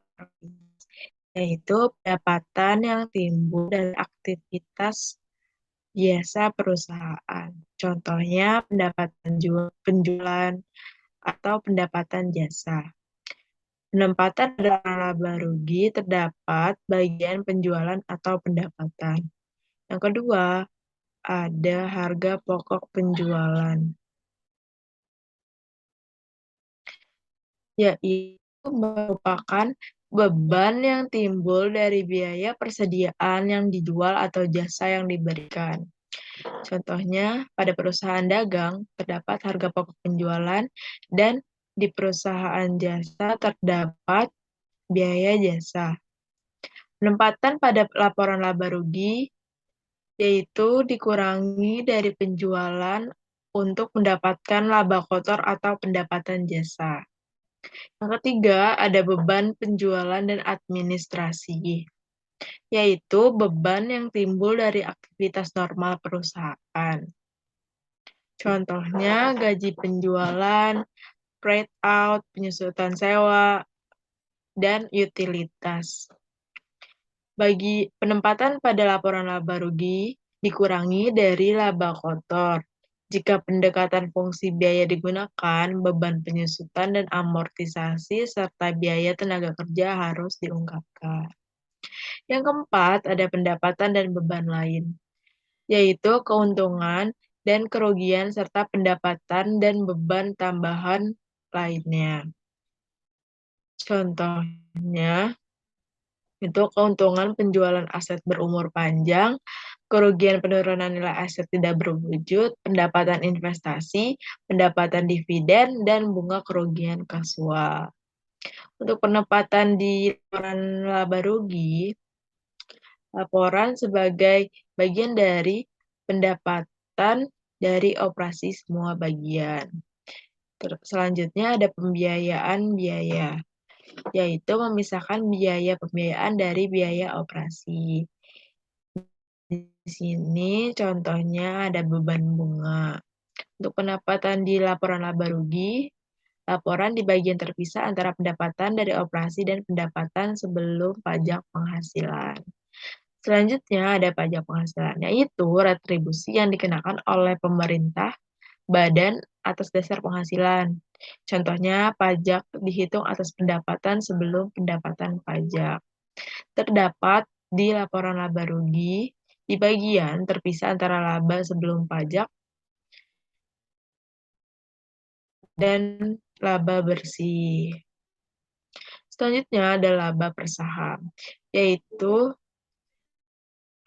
yaitu pendapatan yang timbul dari aktivitas biasa perusahaan. Contohnya pendapatan penjualan atau pendapatan jasa. Penempatan adalah laba rugi terdapat bagian penjualan atau pendapatan. Yang kedua, ada harga pokok penjualan, yaitu merupakan beban yang timbul dari biaya persediaan yang dijual atau jasa yang diberikan. Contohnya, pada perusahaan dagang terdapat harga pokok penjualan dan di perusahaan jasa terdapat biaya jasa. Penempatan pada laporan laba rugi yaitu dikurangi dari penjualan untuk mendapatkan laba kotor atau pendapatan jasa. Yang ketiga, ada beban penjualan dan administrasi, yaitu beban yang timbul dari aktivitas normal perusahaan. Contohnya gaji penjualan, freight out, penyusutan sewa, dan utilitas. Bagi penempatan pada laporan laba rugi, dikurangi dari laba kotor. Jika pendekatan fungsi biaya digunakan, beban penyusutan dan amortisasi serta biaya tenaga kerja harus diungkapkan. Yang keempat, ada pendapatan dan beban lain, yaitu keuntungan dan kerugian serta pendapatan dan beban tambahan lainnya. Contohnya, itu keuntungan penjualan aset berumur panjang, kerugian penurunan nilai aset tidak berwujud, pendapatan investasi, pendapatan dividen, dan bunga kerugian kasual. Untuk penempatan di laporan laba rugi, laporan sebagai bagian dari pendapatan dari operasi semua bagian. Selanjutnya ada pembiayaan biaya, yaitu memisahkan biaya pembiayaan dari biaya operasi. Di sini contohnya ada beban bunga. Untuk pendapatan di laporan laba rugi, laporan di bagian terpisah antara pendapatan dari operasi dan pendapatan sebelum pajak penghasilan. Selanjutnya ada pajak penghasilan, yaitu retribusi yang dikenakan oleh pemerintah badan atas dasar penghasilan. Contohnya, pajak dihitung atas pendapatan sebelum pendapatan pajak. Terdapat di laporan laba rugi di bagian terpisah antara laba sebelum pajak dan laba bersih. Selanjutnya ada laba per saham, yaitu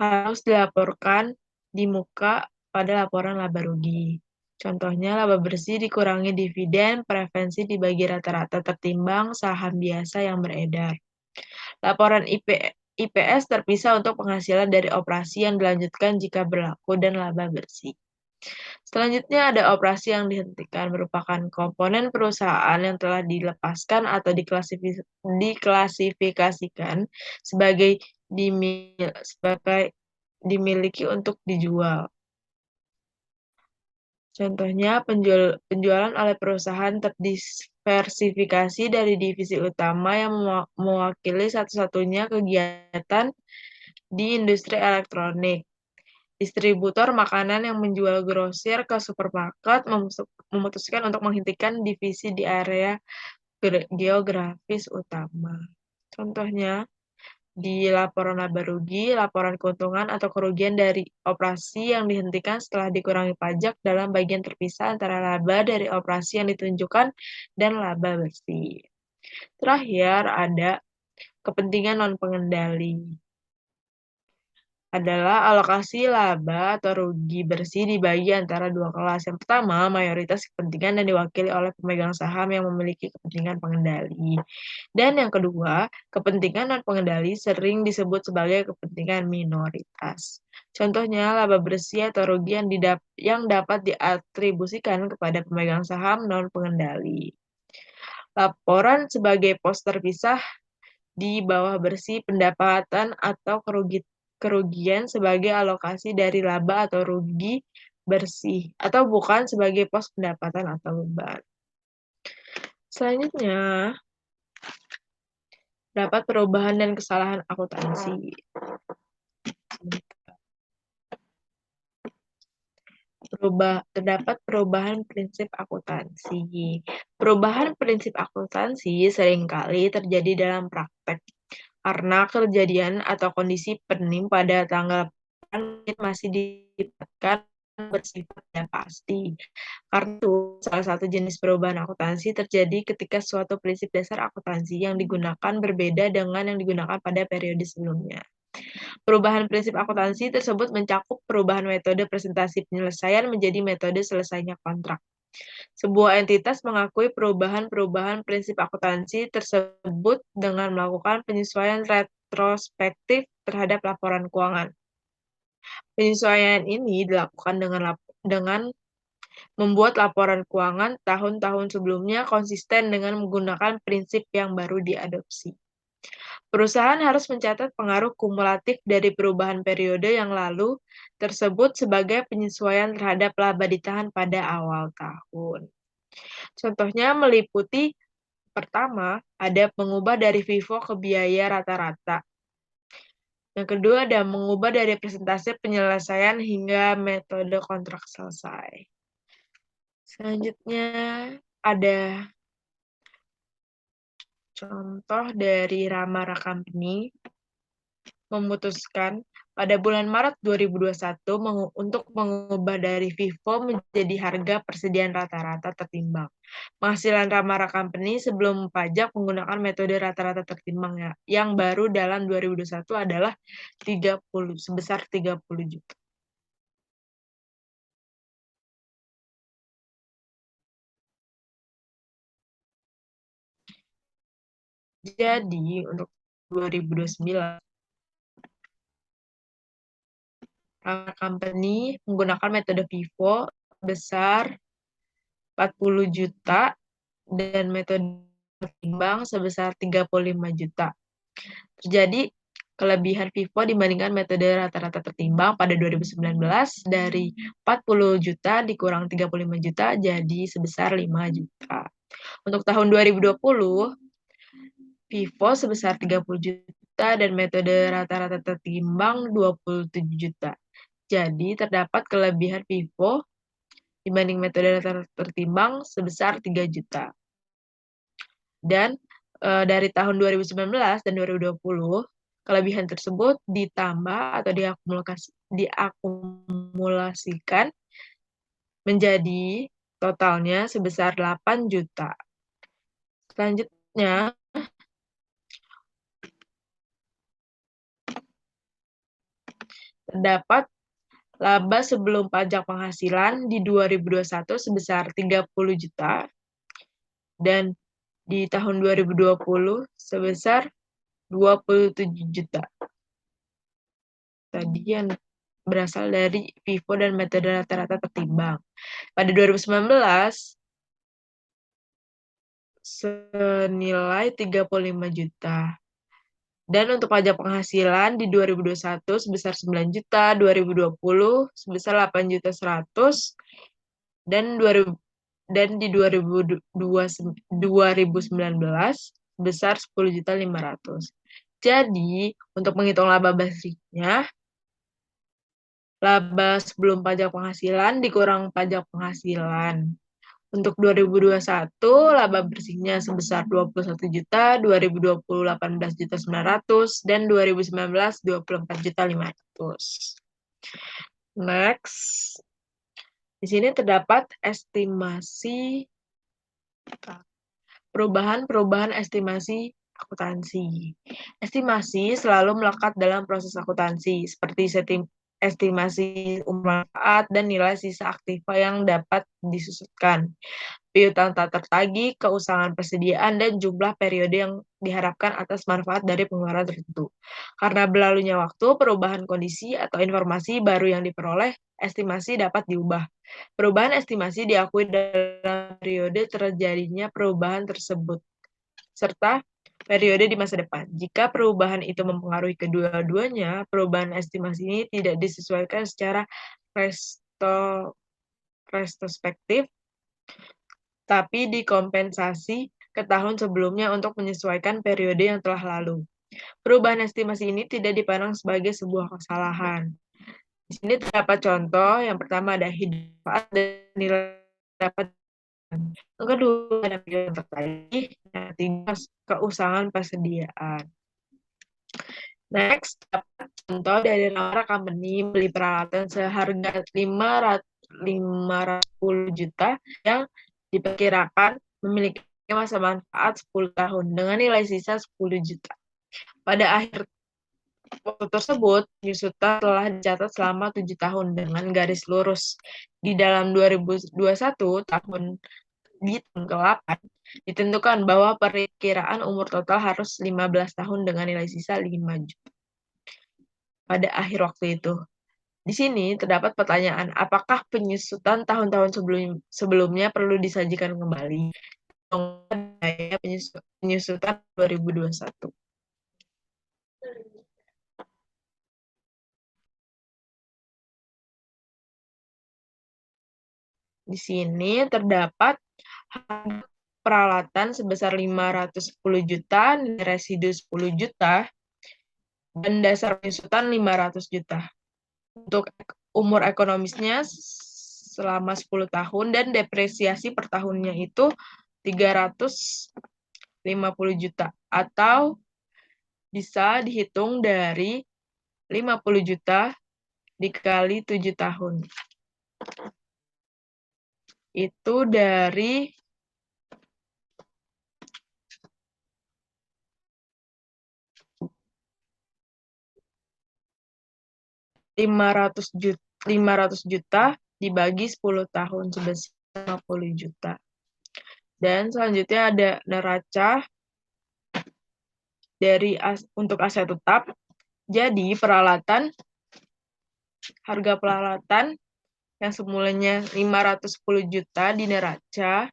harus dilaporkan di muka pada laporan laba rugi. Contohnya, laba bersih dikurangi dividen, preferensi dibagi rata-rata tertimbang saham biasa yang beredar. Laporan IPS terpisah untuk penghasilan dari operasi yang dilanjutkan jika berlaku dan laba bersih. Selanjutnya ada operasi yang dihentikan, merupakan komponen perusahaan yang telah dilepaskan atau diklasifikasikan sebagai dimiliki untuk dijual. Contohnya, penjualan oleh perusahaan terdiversifikasi dari divisi utama yang mewakili satu-satunya kegiatan di industri elektronik. Distributor makanan yang menjual grosir ke supermarket memutuskan untuk menghentikan divisi di area geografis utama. Contohnya, di laporan laba rugi, laporan keuntungan atau kerugian dari operasi yang dihentikan setelah dikurangi pajak dalam bagian terpisah antara laba dari operasi yang ditunjukkan dan laba bersih. Terakhir, ada kepentingan non-pengendali. Adalah alokasi laba atau rugi bersih dibagi antara dua kelas. Yang pertama, mayoritas kepentingan yang diwakili oleh pemegang saham yang memiliki kepentingan pengendali. Dan yang kedua, kepentingan non-pengendali sering disebut sebagai kepentingan minoritas. Contohnya, laba bersih atau rugi yang dapat diatribusikan kepada pemegang saham non-pengendali. Laporan sebagai pos terpisah di bawah bersih pendapatan atau kerugian sebagai alokasi dari laba atau rugi bersih atau bukan sebagai pos pendapatan atau beban. Selanjutnya, dapat perubahan dan kesalahan akuntansi. Terdapat perubahan prinsip akuntansi. Perubahan prinsip akuntansi seringkali terjadi dalam praktek karena kejadian atau kondisi penim pada tanggal masih didapatkan bersifat tidak pasti. Karena itu, salah satu jenis perubahan akuntansi terjadi ketika suatu prinsip dasar akuntansi yang digunakan berbeda dengan yang digunakan pada periode sebelumnya. Perubahan prinsip akuntansi tersebut mencakup perubahan metode presentasi penyelesaian menjadi metode selesainya kontrak. Sebuah entitas mengakui perubahan-perubahan prinsip akuntansi tersebut dengan melakukan penyesuaian retrospektif terhadap laporan keuangan. Penyesuaian ini dilakukan dengan membuat laporan keuangan tahun-tahun sebelumnya konsisten dengan menggunakan prinsip yang baru diadopsi. Perusahaan harus mencatat pengaruh kumulatif dari perubahan periode yang lalu tersebut sebagai penyesuaian terhadap laba ditahan pada awal tahun. Contohnya meliputi pertama, ada mengubah dari FIFO ke biaya rata-rata. Yang kedua, ada mengubah dari presentasi penyelesaian hingga metode kontrak selesai. Selanjutnya, ada contoh dari Ramara Company. memutuskan pada bulan Maret 2021 untuk mengubah dari FIFO menjadi harga persediaan rata-rata tertimbang. Penghasilan Ramara Company sebelum pajak menggunakan metode rata-rata tertimbang yang baru dalam 2021 adalah sebesar 30 juta. Jadi untuk 2029 Ramara Company menggunakan metode FIFO besar 40 juta dan metode tertimbang sebesar 35 juta. Terjadi kelebihan FIFO dibandingkan metode rata-rata tertimbang pada 2019 dari 40 juta dikurang 35 juta jadi sebesar 5 juta. Untuk tahun 2020, FIFO sebesar 30 juta dan metode rata-rata tertimbang 27 juta. Jadi terdapat kelebihan FIFO dibanding metode rata-rata tertimbang sebesar 3 juta. Dan dari tahun 2019 dan 2020, kelebihan tersebut ditambah atau diakumulasikan menjadi totalnya sebesar 8 juta. Selanjutnya, terdapat laba sebelum pajak penghasilan di 2021 sebesar 30 juta dan di tahun 2020 sebesar 27 juta. Tadi yang berasal dari FIFO dan metode rata-rata tertimbang. Pada 2019, senilai 35 juta. Dan untuk pajak penghasilan di 2021 sebesar 9 juta, 2020 sebesar 8 juta 100, dan di 2019 sebesar 10 juta 500. Jadi, untuk menghitung laba bersihnya, laba sebelum pajak penghasilan dikurang pajak penghasilan. Untuk 2021, laba bersihnya sebesar 21 juta, 2020 18 juta 900, dan 2019 24 juta 500. Next. Di sini terdapat estimasi perubahan estimasi akuntansi. Estimasi selalu melekat dalam proses akuntansi, seperti estimasi umur manfaat dan nilai sisa aktiva yang dapat disusutkan, piutang tak tertagih, keusangan persediaan, dan jumlah periode yang diharapkan atas manfaat dari pengeluaran tertentu. Karena berlalunya waktu, perubahan kondisi atau informasi baru yang diperoleh, estimasi dapat diubah. Perubahan estimasi diakui dalam periode terjadinya perubahan tersebut, serta periode di masa depan. Jika perubahan itu mempengaruhi kedua-duanya, perubahan estimasi ini tidak disesuaikan secara retrospektif, tapi dikompensasi ke tahun sebelumnya untuk menyesuaikan periode yang telah lalu. Perubahan estimasi ini tidak dipandang sebagai sebuah kesalahan. Di sini terdapat contoh. Yang pertama ada manfaat dan nilai dapat. Yang kedua ada nilai yang tertagih. Yang ketiga keusangan persediaan. Next, dapat contoh dari Ramara Company beli peralatan seharga 510 juta yang diperkirakan memiliki masa manfaat 10 tahun dengan nilai sisa 10 juta. Pada akhir waktu tersebut, penyusutan telah dicatat selama 7 tahun dengan garis lurus. Di dalam 2021 tahun di tahun ke-8 ditentukan bahwa perkiraan umur total harus 15 tahun dengan nilai sisa 5 juta. Pada akhir waktu itu. Di sini terdapat pertanyaan, apakah penyusutan tahun-tahun sebelumnya perlu disajikan kembali? Penyusutan 2021. Di sini terdapat peralatan sebesar 510 juta, residu 10 juta, dan dasar penyusutan 500 juta. Untuk umur ekonomisnya selama 10 tahun dan depresiasi per tahunnya itu 350 juta atau bisa dihitung dari 50 juta dikali 7 tahun. Itu dari 500 juta dibagi 10 tahun sebesar 50 juta. Dan selanjutnya ada neraca untuk aset tetap. Jadi harga peralatan yang semulanya 510 juta di neraca,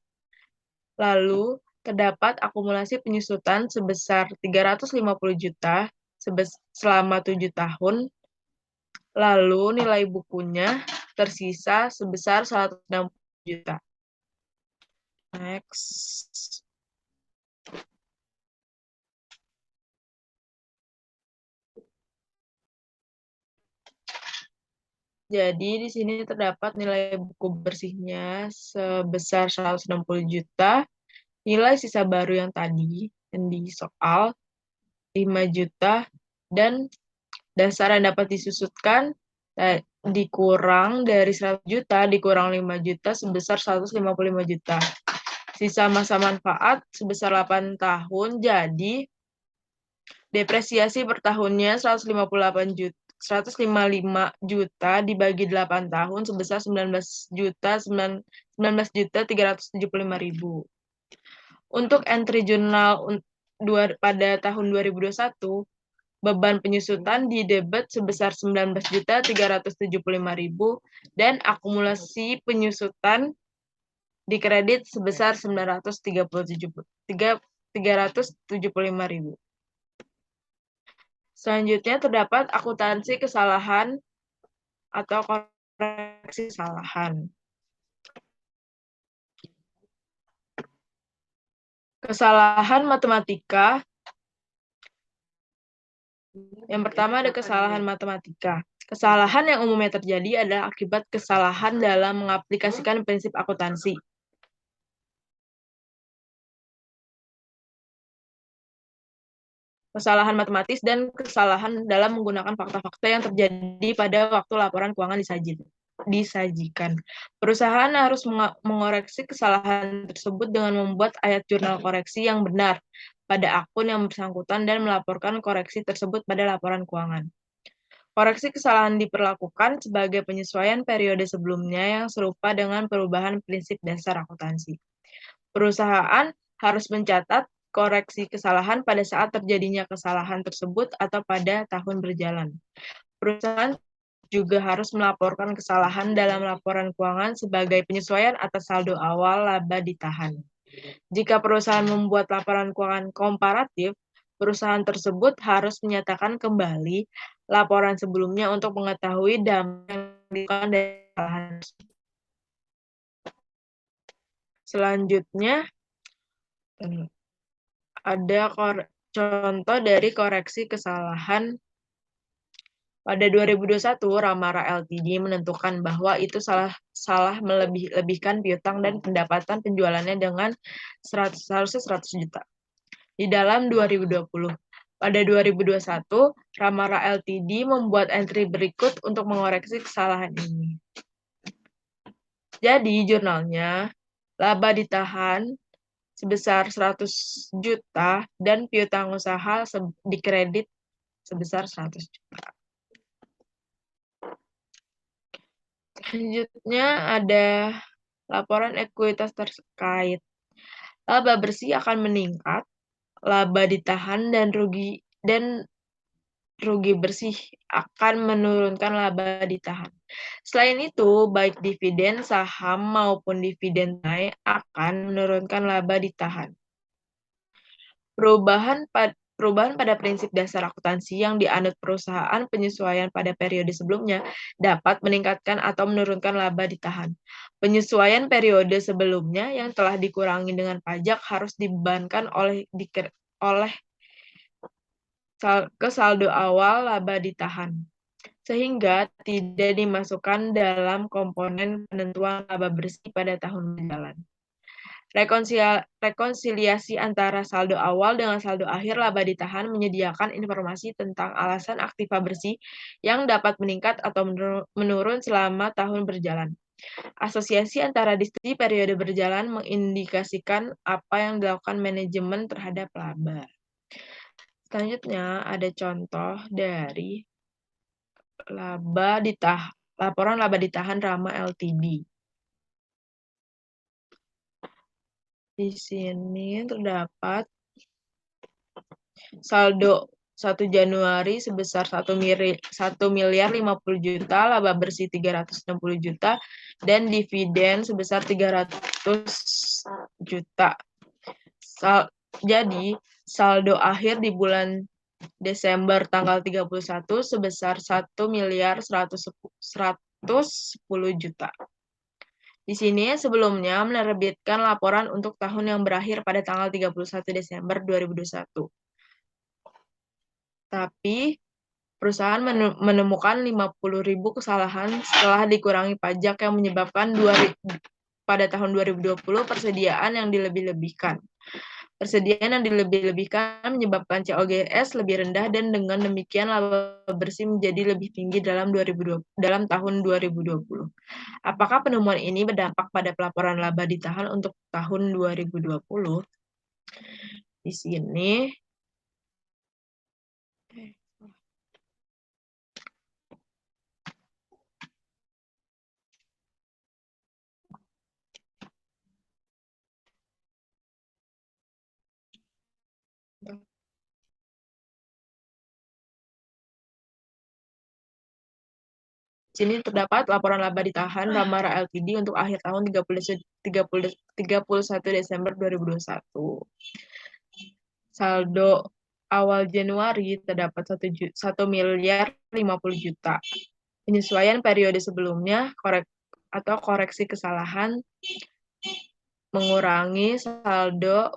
lalu terdapat akumulasi penyusutan sebesar 350 juta selama 7 tahun, lalu nilai bukunya tersisa sebesar 160 juta. Next. Jadi di sini terdapat nilai buku bersihnya sebesar 160 juta, nilai sisa baru yang tadi yang di soal 5 juta, dan dasar yang dapat disusutkan dikurang dari 100 juta dikurang 5 juta sebesar 155 juta. Sisa masa manfaat sebesar 8 tahun, jadi depresiasi per tahunnya 155 juta dibagi 8 tahun sebesar 19.375.000. Untuk entry jurnal pada tahun 2021, beban penyusutan di debit sebesar 19.375.000 dan akumulasi penyusutan di kredit sebesar 375.000. Selanjutnya terdapat akuntansi kesalahan atau koreksi kesalahan. Kesalahan matematika. Yang pertama ada kesalahan matematika. Kesalahan yang umumnya terjadi adalah akibat kesalahan dalam mengaplikasikan prinsip akuntansi. Kesalahan matematis dan kesalahan dalam menggunakan fakta-fakta yang terjadi pada waktu laporan keuangan disajikan. Perusahaan harus mengoreksi kesalahan tersebut dengan membuat ayat jurnal koreksi yang benar pada akun yang bersangkutan dan melaporkan koreksi tersebut pada laporan keuangan. Koreksi kesalahan diperlakukan sebagai penyesuaian periode sebelumnya yang serupa dengan perubahan prinsip dasar akuntansi. Perusahaan harus mencatat koreksi kesalahan pada saat terjadinya kesalahan tersebut atau pada tahun berjalan. Perusahaan juga harus melaporkan kesalahan dalam laporan keuangan sebagai penyesuaian atas saldo awal laba ditahan. Jika perusahaan membuat laporan keuangan komparatif, perusahaan tersebut harus menyatakan kembali laporan sebelumnya untuk mengetahui dampak yang dari kesalahan tersebut. Selanjutnya, ada contoh dari koreksi kesalahan. Pada 2021, Ramara Ltd menentukan bahwa itu salah melebihkan piutang dan pendapatan penjualannya dengan seharusnya 100 juta. Di dalam 2020, pada 2021, Ramara Ltd membuat entry berikut untuk mengoreksi kesalahan ini. Jadi, jurnalnya, laba ditahan sebesar 100 juta dan piutang usaha dikredit sebesar 100 juta. Selanjutnya ada laporan ekuitas terkait. Laba bersih akan meningkat, laba ditahan dan rugi bersih akan menurunkan laba ditahan. Selain itu, baik dividen saham maupun dividen tunai akan menurunkan laba ditahan. Perubahan pada prinsip dasar akuntansi yang dianut perusahaan penyesuaian pada periode sebelumnya dapat meningkatkan atau menurunkan laba ditahan. Penyesuaian periode sebelumnya yang telah dikurangi dengan pajak harus dibebankan ke saldo awal laba ditahan, sehingga tidak dimasukkan dalam komponen penentuan laba bersih pada tahun berjalan. Rekonsiliasi antara saldo awal dengan saldo akhir laba ditahan menyediakan informasi tentang alasan aktiva bersih yang dapat meningkat atau menurun selama tahun berjalan. Asosiasi antara distribusi periode berjalan mengindikasikan apa yang dilakukan manajemen terhadap laba. Selanjutnya ada contoh dari laporan laba ditahan Rama Ltd. Di sini terdapat saldo 1 Januari sebesar 1 miliar 50 juta, laba bersih 360 juta, dan dividen sebesar 300 juta. Jadi, saldo akhir di bulan Desember tanggal 31 sebesar 1 miliar 110 juta. Di sini sebelumnya menerbitkan laporan untuk tahun yang berakhir pada tanggal 31 Desember 2021. Tapi perusahaan menemukan 50.000 kesalahan setelah dikurangi pajak yang menyebabkan pada tahun 2020 persediaan yang dilebih-lebihkan. Persediaan yang dilebih-lebihkan menyebabkan COGS lebih rendah dan dengan demikian laba bersih menjadi lebih tinggi dalam tahun 2020. Apakah penemuan ini berdampak pada pelaporan laba ditahan untuk tahun 2020? Di sini terdapat laporan laba ditahan Ramara Ltd untuk akhir tahun 31 Desember 2021. Saldo awal Januari terdapat 1 miliar 50 juta. Penyesuaian periode sebelumnya koreksi kesalahan mengurangi saldo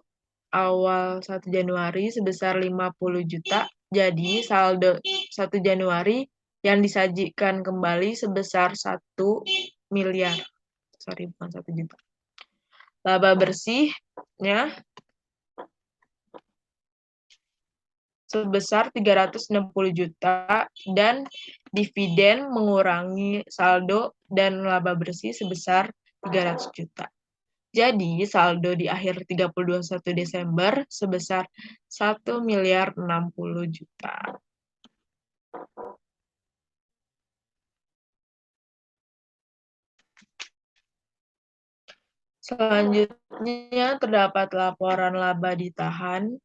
awal 1 Januari sebesar 50 juta. Jadi saldo 1 Januari yang disajikan kembali sebesar 1 miliar. Bukan 1 juta. Laba bersihnya sebesar 360 juta dan dividen mengurangi saldo dan laba bersih sebesar 300 juta. Jadi saldo di akhir 31 Desember sebesar 1 miliar 60 juta. Selanjutnya terdapat laporan laba ditahan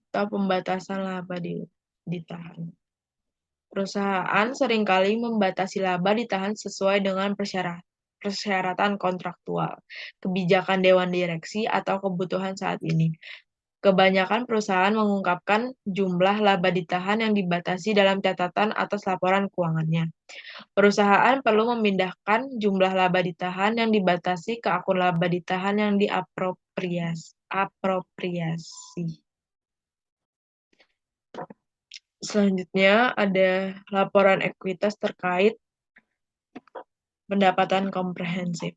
atau pembatasan laba ditahan. Perusahaan seringkali membatasi laba ditahan sesuai dengan persyaratan kontraktual, kebijakan dewan direksi, atau kebutuhan saat ini. Kebanyakan perusahaan mengungkapkan jumlah laba ditahan yang dibatasi dalam catatan atas laporan keuangannya. Perusahaan perlu memindahkan jumlah laba ditahan yang dibatasi ke akun laba ditahan yang diapropriasi. Selanjutnya ada laporan ekuitas terkait pendapatan komprehensif.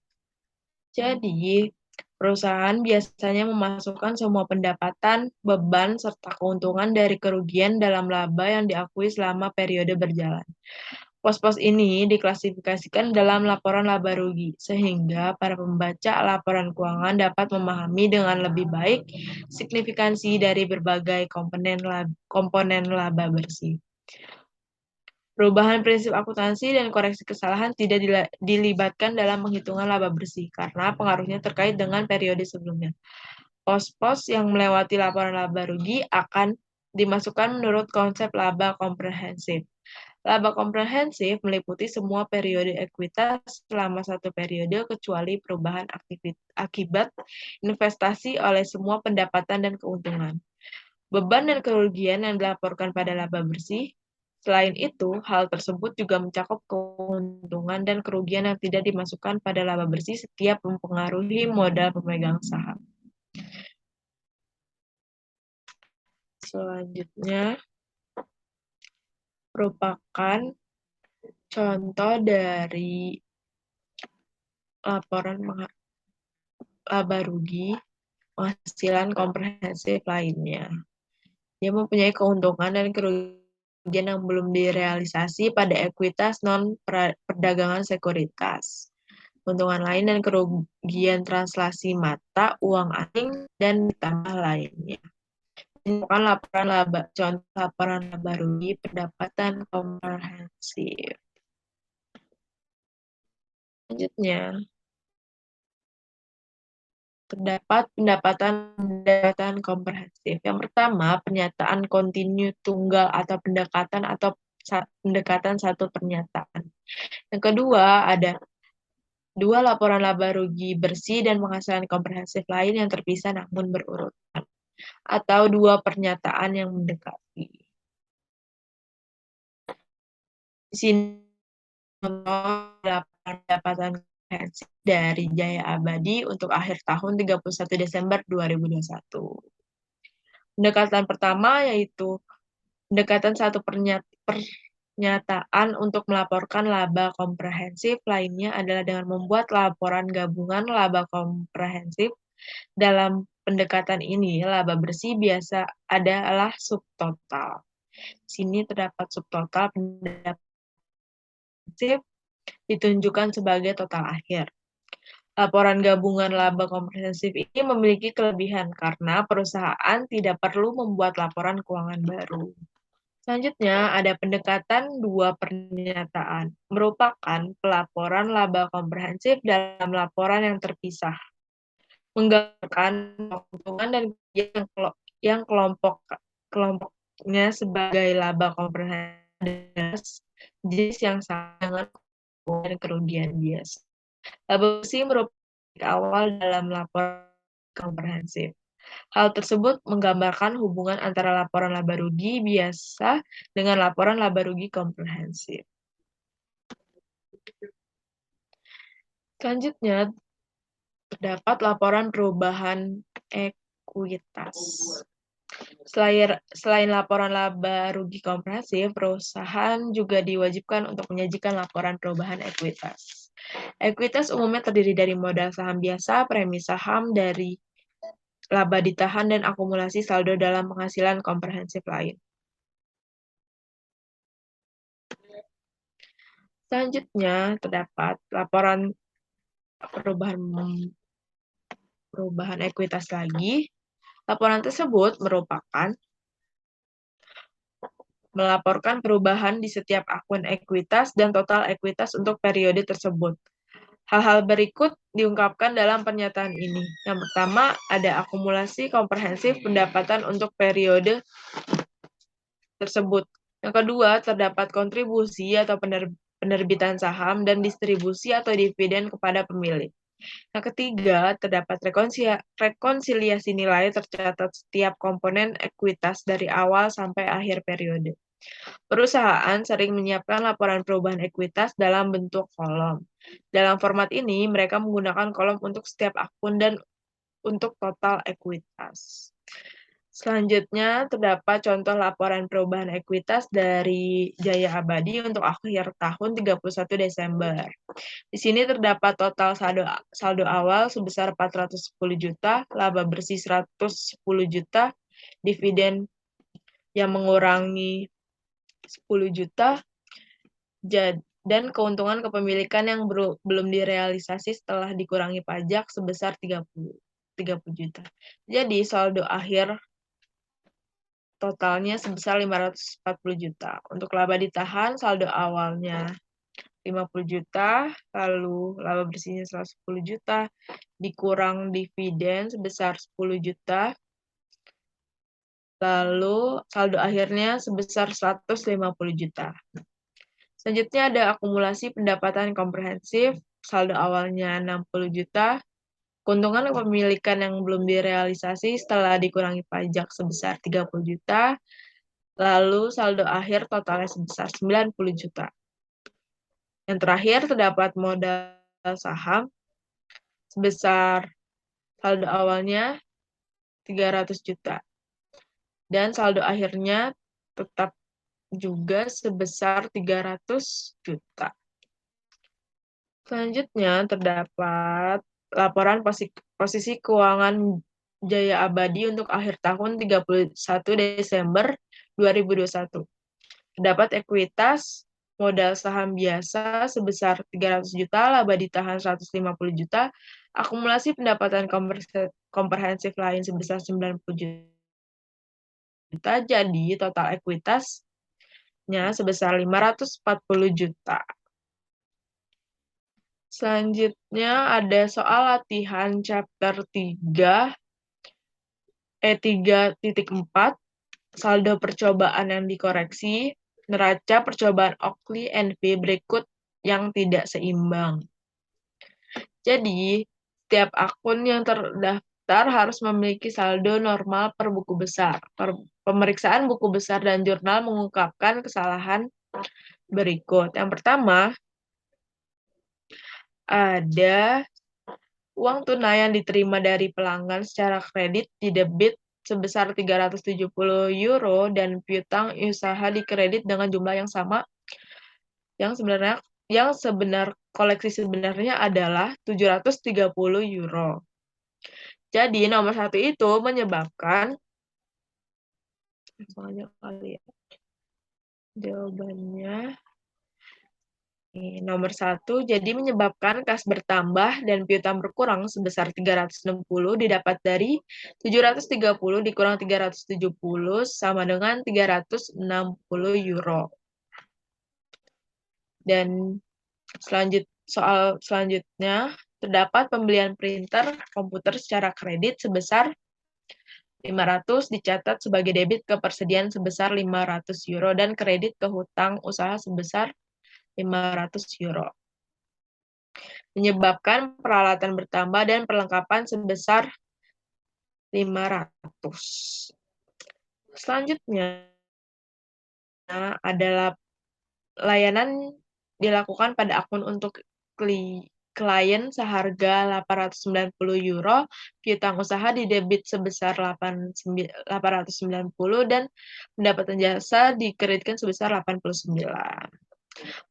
Jadi, perusahaan biasanya memasukkan semua pendapatan, beban, serta keuntungan dari kerugian dalam laba yang diakui selama periode berjalan. Pos-pos ini diklasifikasikan dalam laporan laba rugi, sehingga para pembaca laporan keuangan dapat memahami dengan lebih baik signifikansi dari berbagai komponen laba bersih. Perubahan prinsip akuntansi dan koreksi kesalahan tidak dilibatkan dalam penghitungan laba bersih, karena pengaruhnya terkait dengan periode sebelumnya. Pos-pos yang melewati laporan laba rugi akan dimasukkan menurut konsep laba komprehensif. Laba komprehensif meliputi semua periode ekuitas selama satu periode kecuali perubahan akibat investasi oleh semua pendapatan dan keuntungan. Beban dan kerugian yang dilaporkan pada laba bersih. Selain itu, hal tersebut juga mencakup keuntungan dan kerugian yang tidak dimasukkan pada laba bersih setiap mempengaruhi modal pemegang saham. Selanjutnya, merupakan contoh dari laporan laba rugi penghasilan komprehensif lainnya. Dia mempunyai keuntungan dan kerugian yang belum direalisasi pada ekuitas non-perdagangan sekuritas. Keuntungan lain dan kerugian translasi mata, uang asing, dan ditambah lainnya. Bukan contoh laporan laba rugi pendapatan komprehensif. Selanjutnya, terdapat pendapatan komprehensif. Yang pertama, pernyataan kontinu tunggal atau pendekatan satu pernyataan. Yang kedua, ada dua laporan laba rugi bersih dan penghasilan komprehensif lain yang terpisah namun berurutan. Atau dua pernyataan yang mendekati. Di sini contoh pendapatan komprehensif dari Jaya Abadi untuk akhir tahun 31 Desember 2021. Pendekatan pertama yaitu pendekatan satu pernyataan untuk melaporkan laba komprehensif lainnya adalah dengan membuat laporan gabungan laba komprehensif. Dalam pendekatan ini, laba bersih biasa adalah subtotal. Sini terdapat subtotal pendapatan komprehensif ditunjukkan sebagai total akhir. Laporan gabungan laba komprehensif ini memiliki kelebihan karena perusahaan tidak perlu membuat laporan keuangan baru. Selanjutnya, ada pendekatan dua pernyataan, merupakan pelaporan laba komprehensif dalam laporan yang terpisah, menggambarkan keuntungan dan kerugian yang kelompoknya sebagai laba komprehensif jenis yang sama dengan keuntungan dan kerugian biasa. Laba bersih merupakan awal dalam laporan komprehensif. Hal tersebut menggambarkan hubungan antara laporan laba rugi biasa dengan laporan laba rugi komprehensif. Selanjutnya, terdapat laporan perubahan ekuitas. Selain laporan laba rugi komprehensif, perusahaan juga diwajibkan untuk menyajikan laporan perubahan ekuitas. Ekuitas umumnya terdiri dari modal saham biasa, premi saham dari laba ditahan, dan akumulasi saldo dalam penghasilan komprehensif lain. Selanjutnya, terdapat laporan perubahan ekuitas lagi. Laporan tersebut merupakan melaporkan perubahan di setiap akun ekuitas dan total ekuitas untuk periode tersebut. Hal-hal berikut diungkapkan dalam pernyataan ini. Yang pertama, ada akumulasi komprehensif pendapatan untuk periode tersebut. Yang kedua, terdapat kontribusi atau penerbitan saham dan distribusi atau dividen kepada pemilik. Yang ketiga, terdapat rekonsiliasi nilai tercatat setiap komponen ekuitas dari awal sampai akhir periode. Perusahaan sering menyiapkan laporan perubahan ekuitas dalam bentuk kolom. Dalam format ini, mereka menggunakan kolom untuk setiap akun dan untuk total ekuitas. Selanjutnya, terdapat contoh laporan perubahan ekuitas dari Jaya Abadi untuk akhir tahun 31 Desember. Di sini terdapat total saldo awal sebesar 410 juta, laba bersih 110 juta, dividen yang mengurangi 10 juta, dan keuntungan kepemilikan yang belum direalisasi setelah dikurangi pajak sebesar 30 juta. Jadi, saldo akhir totalnya sebesar 540 juta. Untuk laba ditahan, saldo awalnya 50 juta, lalu laba bersihnya 110 juta, dikurang dividen sebesar 10 juta, lalu saldo akhirnya sebesar 150 juta. Selanjutnya ada akumulasi pendapatan komprehensif, saldo awalnya 60 juta, keuntungan kepemilikan yang belum direalisasi setelah dikurangi pajak sebesar 30 juta, lalu saldo akhir totalnya sebesar 90 juta. Yang terakhir terdapat modal saham sebesar saldo awalnya 300 juta. Dan saldo akhirnya tetap juga sebesar 300 juta. Selanjutnya terdapat laporan posisi keuangan Jaya Abadi untuk akhir tahun 31 Desember 2021. Terdapat ekuitas modal saham biasa sebesar 300 juta, laba ditahan 150 juta, akumulasi pendapatan komprehensif lain sebesar 90 juta, jadi total ekuitasnya sebesar 540 juta. Selanjutnya ada soal latihan chapter 3.4, saldo percobaan yang dikoreksi, neraca percobaan Oakley NV berikut yang tidak seimbang. Jadi, setiap akun yang terdaftar harus memiliki saldo normal per buku besar. Pemeriksaan buku besar dan jurnal mengungkapkan kesalahan berikut. Yang pertama, ada uang tunai yang diterima dari pelanggan secara kredit didebit sebesar 370 euro dan piutang usaha dikredit dengan jumlah yang sama yang koleksi sebenarnya adalah 730 euro. Jadi nomor 1 itu menyebabkan jawabannya nomor 1, jadi menyebabkan kas bertambah dan piutang berkurang sebesar 360 didapat dari 730 dikurang 370 sama dengan 360 euro. Dan soal selanjutnya, terdapat pembelian printer komputer secara kredit sebesar 500 dicatat sebagai debit ke persediaan sebesar 500 euro dan kredit ke hutang usaha sebesar 500 euro. Menyebabkan peralatan bertambah dan perlengkapan sebesar 500. Selanjutnya adalah layanan dilakukan pada akun untuk klien seharga 890 euro, piutang usaha didebit sebesar 890 dan pendapatan jasa dikreditkan sebesar 89.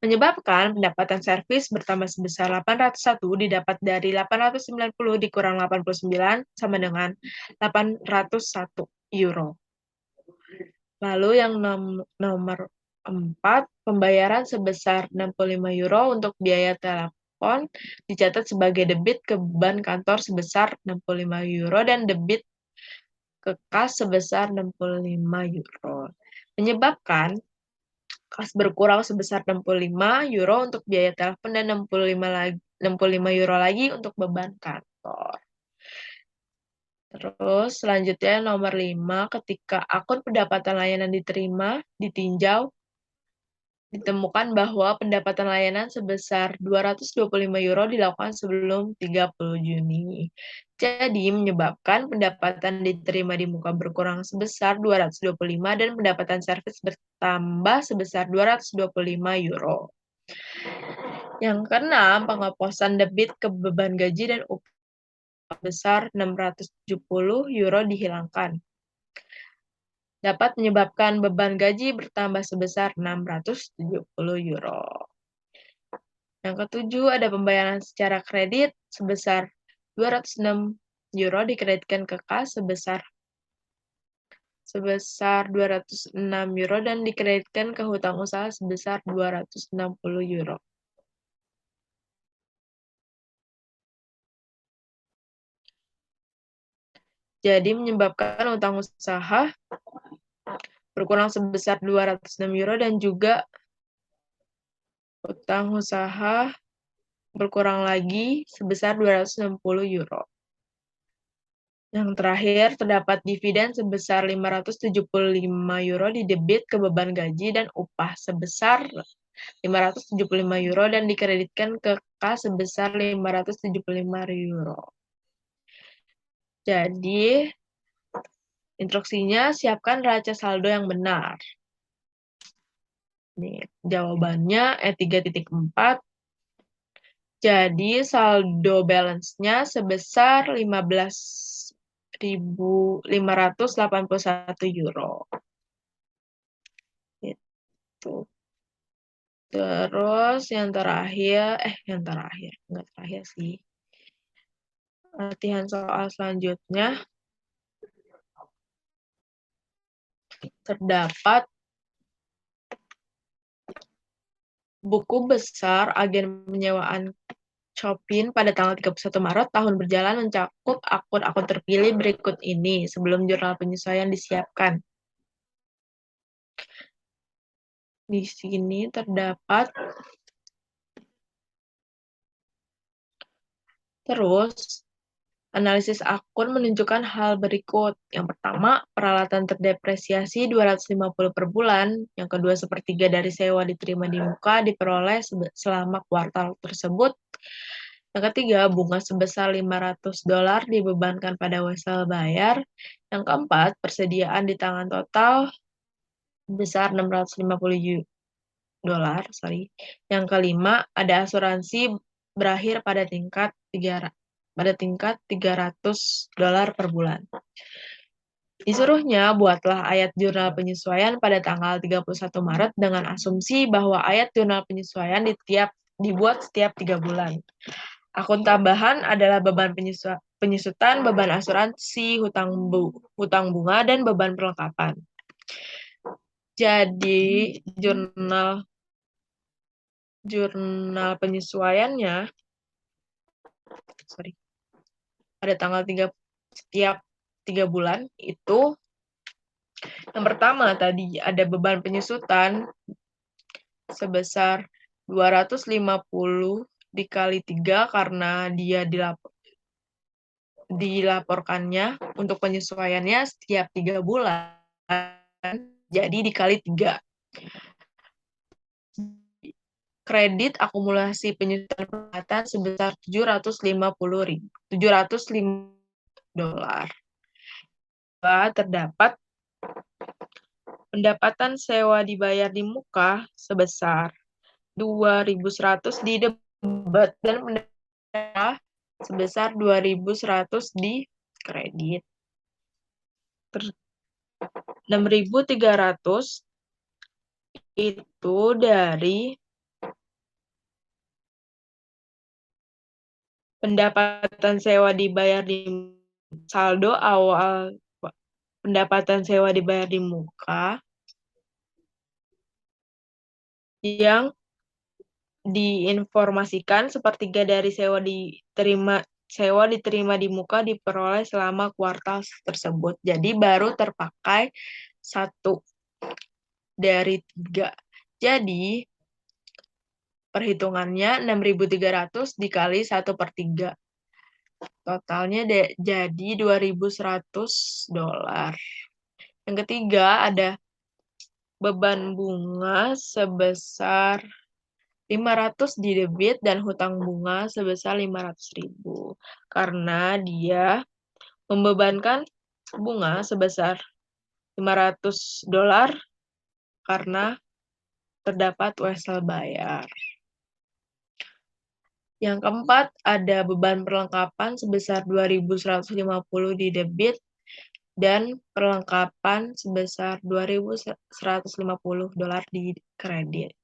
Menyebabkan pendapatan servis bertambah sebesar 801 didapat dari 890 dikurang 89 sama dengan 801 euro. Lalu yang nomor 4, pembayaran sebesar 65 euro untuk biaya telepon dicatat sebagai debit ke beban kantor sebesar 65 euro dan debit ke kas sebesar 65 euro. Menyebabkan kas berkurang sebesar 65 euro untuk biaya telepon dan 65 euro lagi untuk beban kantor. Terus selanjutnya nomor 5, ketika akun pendapatan layanan diterima, ditinjau, ditemukan bahwa pendapatan layanan sebesar 225 euro dilakukan sebelum 30 Juni. Jadi menyebabkan pendapatan diterima di muka berkurang sebesar 225 dan pendapatan servis bertambah sebesar 225 euro. Yang keenam, penghapusan debit ke beban gaji dan upah besar 670 euro dihilangkan. Dapat menyebabkan beban gaji bertambah sebesar 670 euro. Yang ketujuh, ada pembayaran secara kredit sebesar 206 euro dikreditkan ke kas sebesar 206 euro dan dikreditkan ke hutang usaha sebesar 260 euro. Jadi menyebabkan hutang usaha berkurang sebesar 206 euro dan juga hutang usaha berkurang lagi sebesar 260 euro. Yang terakhir, terdapat dividen sebesar 575 euro didebit ke beban gaji dan upah sebesar 575 euro dan dikreditkan ke kas sebesar 575 euro. Jadi, instruksinya siapkan neraca saldo yang benar. Nih, jawabannya E3.4. Jadi, saldo balance-nya sebesar 15.581 euro. Itu. Terus yang terakhir, enggak terakhir sih. Latihan soal selanjutnya. Terdapat buku besar agen penyewaan Chopin pada tanggal 31 Maret tahun berjalan mencakup akun-akun terpilih berikut ini sebelum jurnal penyesuaian disiapkan. Di sini terdapat terus analisis akun menunjukkan hal berikut. Yang pertama, peralatan terdepresiasi 250 per bulan. Yang kedua, sepertiga dari sewa diterima di muka diperoleh selama kuartal tersebut. Yang ketiga, bunga sebesar $500 dibebankan pada wesel bayar. Yang keempat, persediaan di tangan total besar $650. Yang kelima, ada asuransi berakhir pada tingkat $300 per bulan. Disuruhnya buatlah ayat jurnal penyesuaian pada tanggal 31 Maret dengan asumsi bahwa ayat jurnal penyesuaian dibuat setiap 3 bulan. Akun tambahan adalah beban penyusutan, beban asuransi, hutang bunga, dan beban perlengkapan. Jadi, jurnal penyesuaiannya pada tanggal setiap 3 bulan itu yang pertama tadi ada beban penyusutan sebesar 250 dikali 3 karena dia dilaporkannya untuk penyesuaiannya setiap 3 bulan, jadi dikali 3. Kredit akumulasi penyusutan peralatan sebesar $705. Terdapat pendapatan sewa dibayar di muka sebesar 2.100 di debit dan pendapatan sebesar 2.100 di kredit. 6.300 itu dari pendapatan sewa dibayar di saldo awal pendapatan sewa dibayar di muka yang diinformasikan sepertiga dari sewa diterima di muka diperoleh selama kuartal tersebut. Jadi baru terpakai 1 dari 3. Jadi perhitungannya 6.300 dikali 1 per 3. Totalnya jadi $2.100. Yang ketiga ada beban bunga sebesar 500 di debit dan hutang bunga sebesar 500.000. Karena dia membebankan bunga sebesar $500 karena terdapat wesel bayar. Yang keempat, ada beban perlengkapan sebesar 2.150 di debit dan perlengkapan sebesar $2.150 di kredit.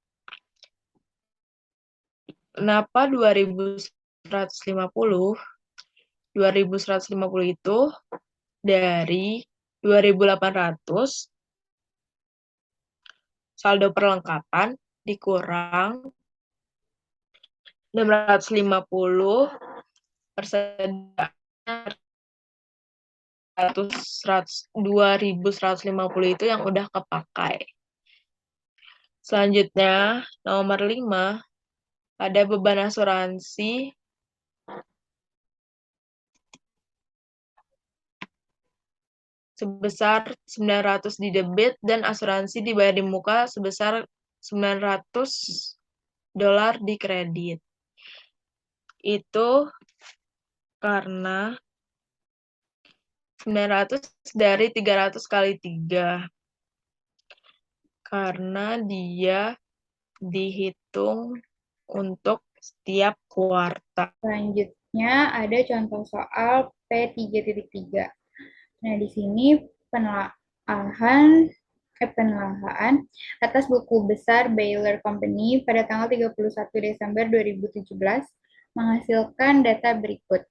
Kenapa 2.150? 2.150 itu dari 2.800 saldo perlengkapan dikurang 650 persediaan 2.150 itu yang udah kepakai. Selanjutnya, nomor 5, ada beban asuransi sebesar 900 di debit dan asuransi dibayar di muka sebesar $900 di kredit. Itu karena 900 dari 300 kali 3. Karena dia dihitung untuk setiap kuartal. Selanjutnya ada contoh soal P3.3. Nah, di sini penelaahan atas buku besar Baylor Company pada tanggal 31 Desember 2017 menghasilkan data berikut.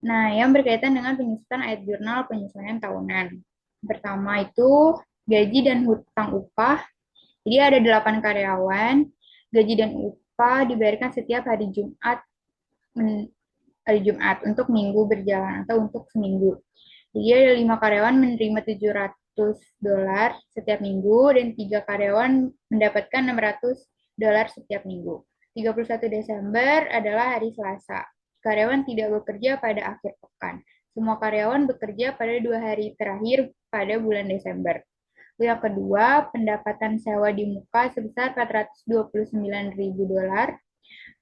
Nah, yang berkaitan dengan penyusunan ayat jurnal penyesuaian tahunan. Pertama itu gaji dan hutang upah. Jadi ada 8 karyawan, gaji dan upah dibayarkan setiap hari Jumat untuk minggu berjalan atau untuk seminggu. Jadi ada 5 karyawan menerima $700 setiap minggu dan 3 karyawan mendapatkan $600 setiap minggu. 31 Desember adalah hari Selasa. Karyawan tidak bekerja pada akhir pekan. Semua karyawan bekerja pada 2 hari terakhir pada bulan Desember. Yang kedua, pendapatan sewa di muka sebesar $429.000.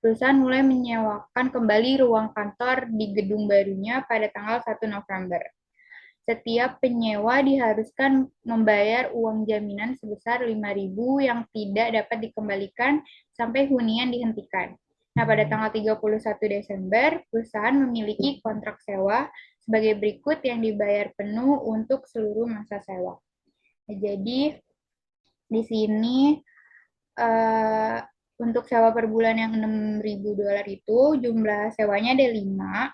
Perusahaan mulai menyewakan kembali ruang kantor di gedung barunya pada tanggal 1 November. Setiap penyewa diharuskan membayar uang jaminan sebesar $5.000 yang tidak dapat dikembalikan sampai hunian dihentikan. Nah, pada tanggal 31 Desember, perusahaan memiliki kontrak sewa sebagai berikut yang dibayar penuh untuk seluruh masa sewa. Nah, jadi, di sini untuk sewa per bulan yang $6.000 itu jumlah sewanya ada 5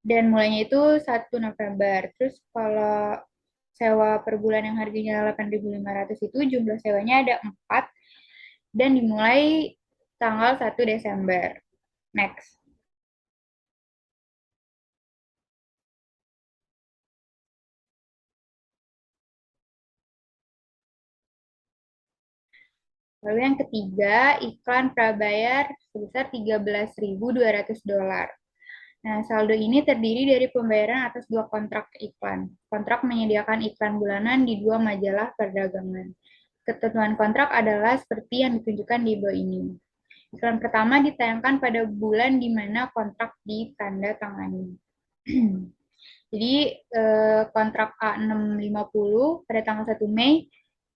dan mulainya itu 1 November. Terus kalau sewa per bulan yang harganya 8.500 itu jumlah sewanya ada 4 dan dimulai tanggal 1 Desember. Next. Lalu yang ketiga, iklan prabayar sebesar $13.200. Nah, saldo ini terdiri dari pembayaran atas 2 kontrak iklan. Kontrak menyediakan iklan bulanan di 2 majalah perdagangan. Ketentuan kontrak adalah seperti yang ditunjukkan di bawah ini. Iklan pertama ditayangkan pada bulan di mana kontrak ditandatangani. Jadi kontrak A650 pada tanggal 1 Mei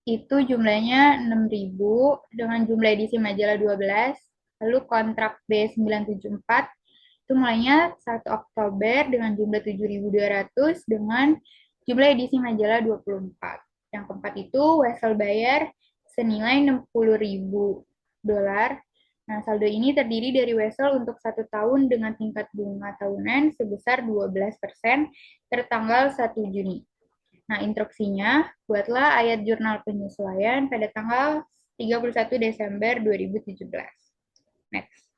itu jumlahnya 6.000 dengan jumlah edisi majalah 12. Lalu kontrak B974 itu mulainya 1 Oktober dengan jumlah 7.200 dengan jumlah edisi majalah 24. Yang keempat itu Wesel bayar senilai $60.000. Nah, saldo ini terdiri dari Wesel untuk 1 tahun dengan tingkat bunga tahunan sebesar 12% tertanggal 1 Juni. Nah, instruksinya, buatlah ayat jurnal penyesuaian pada tanggal 31 Desember 2017. Next.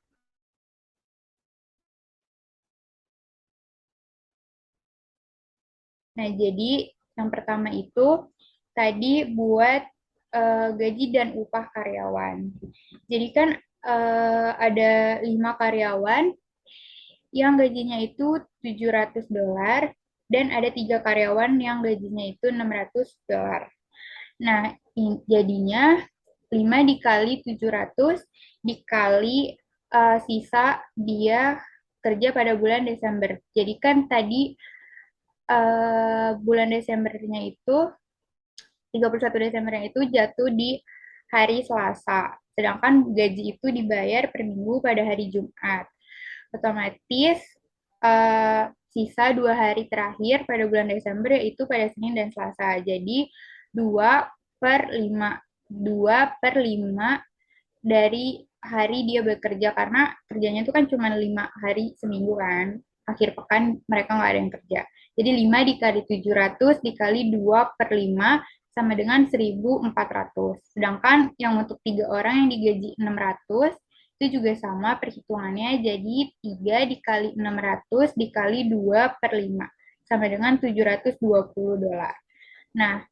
Nah, jadi yang pertama itu tadi buat gaji dan upah karyawan. Jadi kan ada 5 karyawan yang gajinya itu $700 dan ada 3 karyawan yang gajinya itu $600. Nah, jadinya 5 dikali 700 dikali sisa dia kerja pada bulan Desember. Jadi kan tadi bulan Desembernya itu 31 Desembernya itu jatuh di hari Selasa. Sedangkan gaji itu dibayar per minggu pada hari Jumat. Otomatis sisa 2 hari terakhir pada bulan Desember yaitu pada Senin dan Selasa. Jadi 2/5. 2/5 dari hari dia bekerja karena kerjanya itu kan cuma 5 hari seminggu kan. Akhir pekan mereka nggak ada yang kerja. Jadi 5 dikali 700 dikali 2/5 sama dengan 1.400. Sedangkan yang untuk 3 orang yang digaji 600 itu juga sama perhitungannya. Jadi 3 dikali 600 dikali 2/5 sama dengan $720. Nah,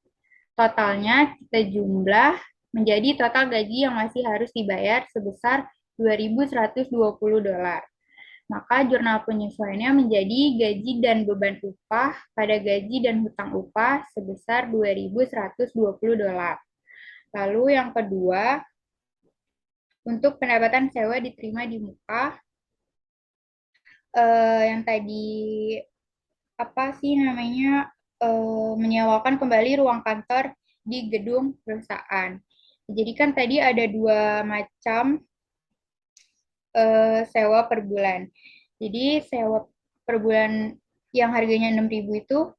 totalnya kita jumlah menjadi total gaji yang masih harus dibayar sebesar $2.120. Maka jurnal penyesuaiannya menjadi gaji dan beban upah pada gaji dan hutang upah sebesar $2.120. Lalu yang kedua, untuk pendapatan sewa diterima di muka, yang tadi apa sih namanya menyewakan kembali ruang kantor di gedung perusahaan. Jadi kan tadi ada 2 macam sewa per bulan. Jadi sewa per bulan yang harganya 6.000 itu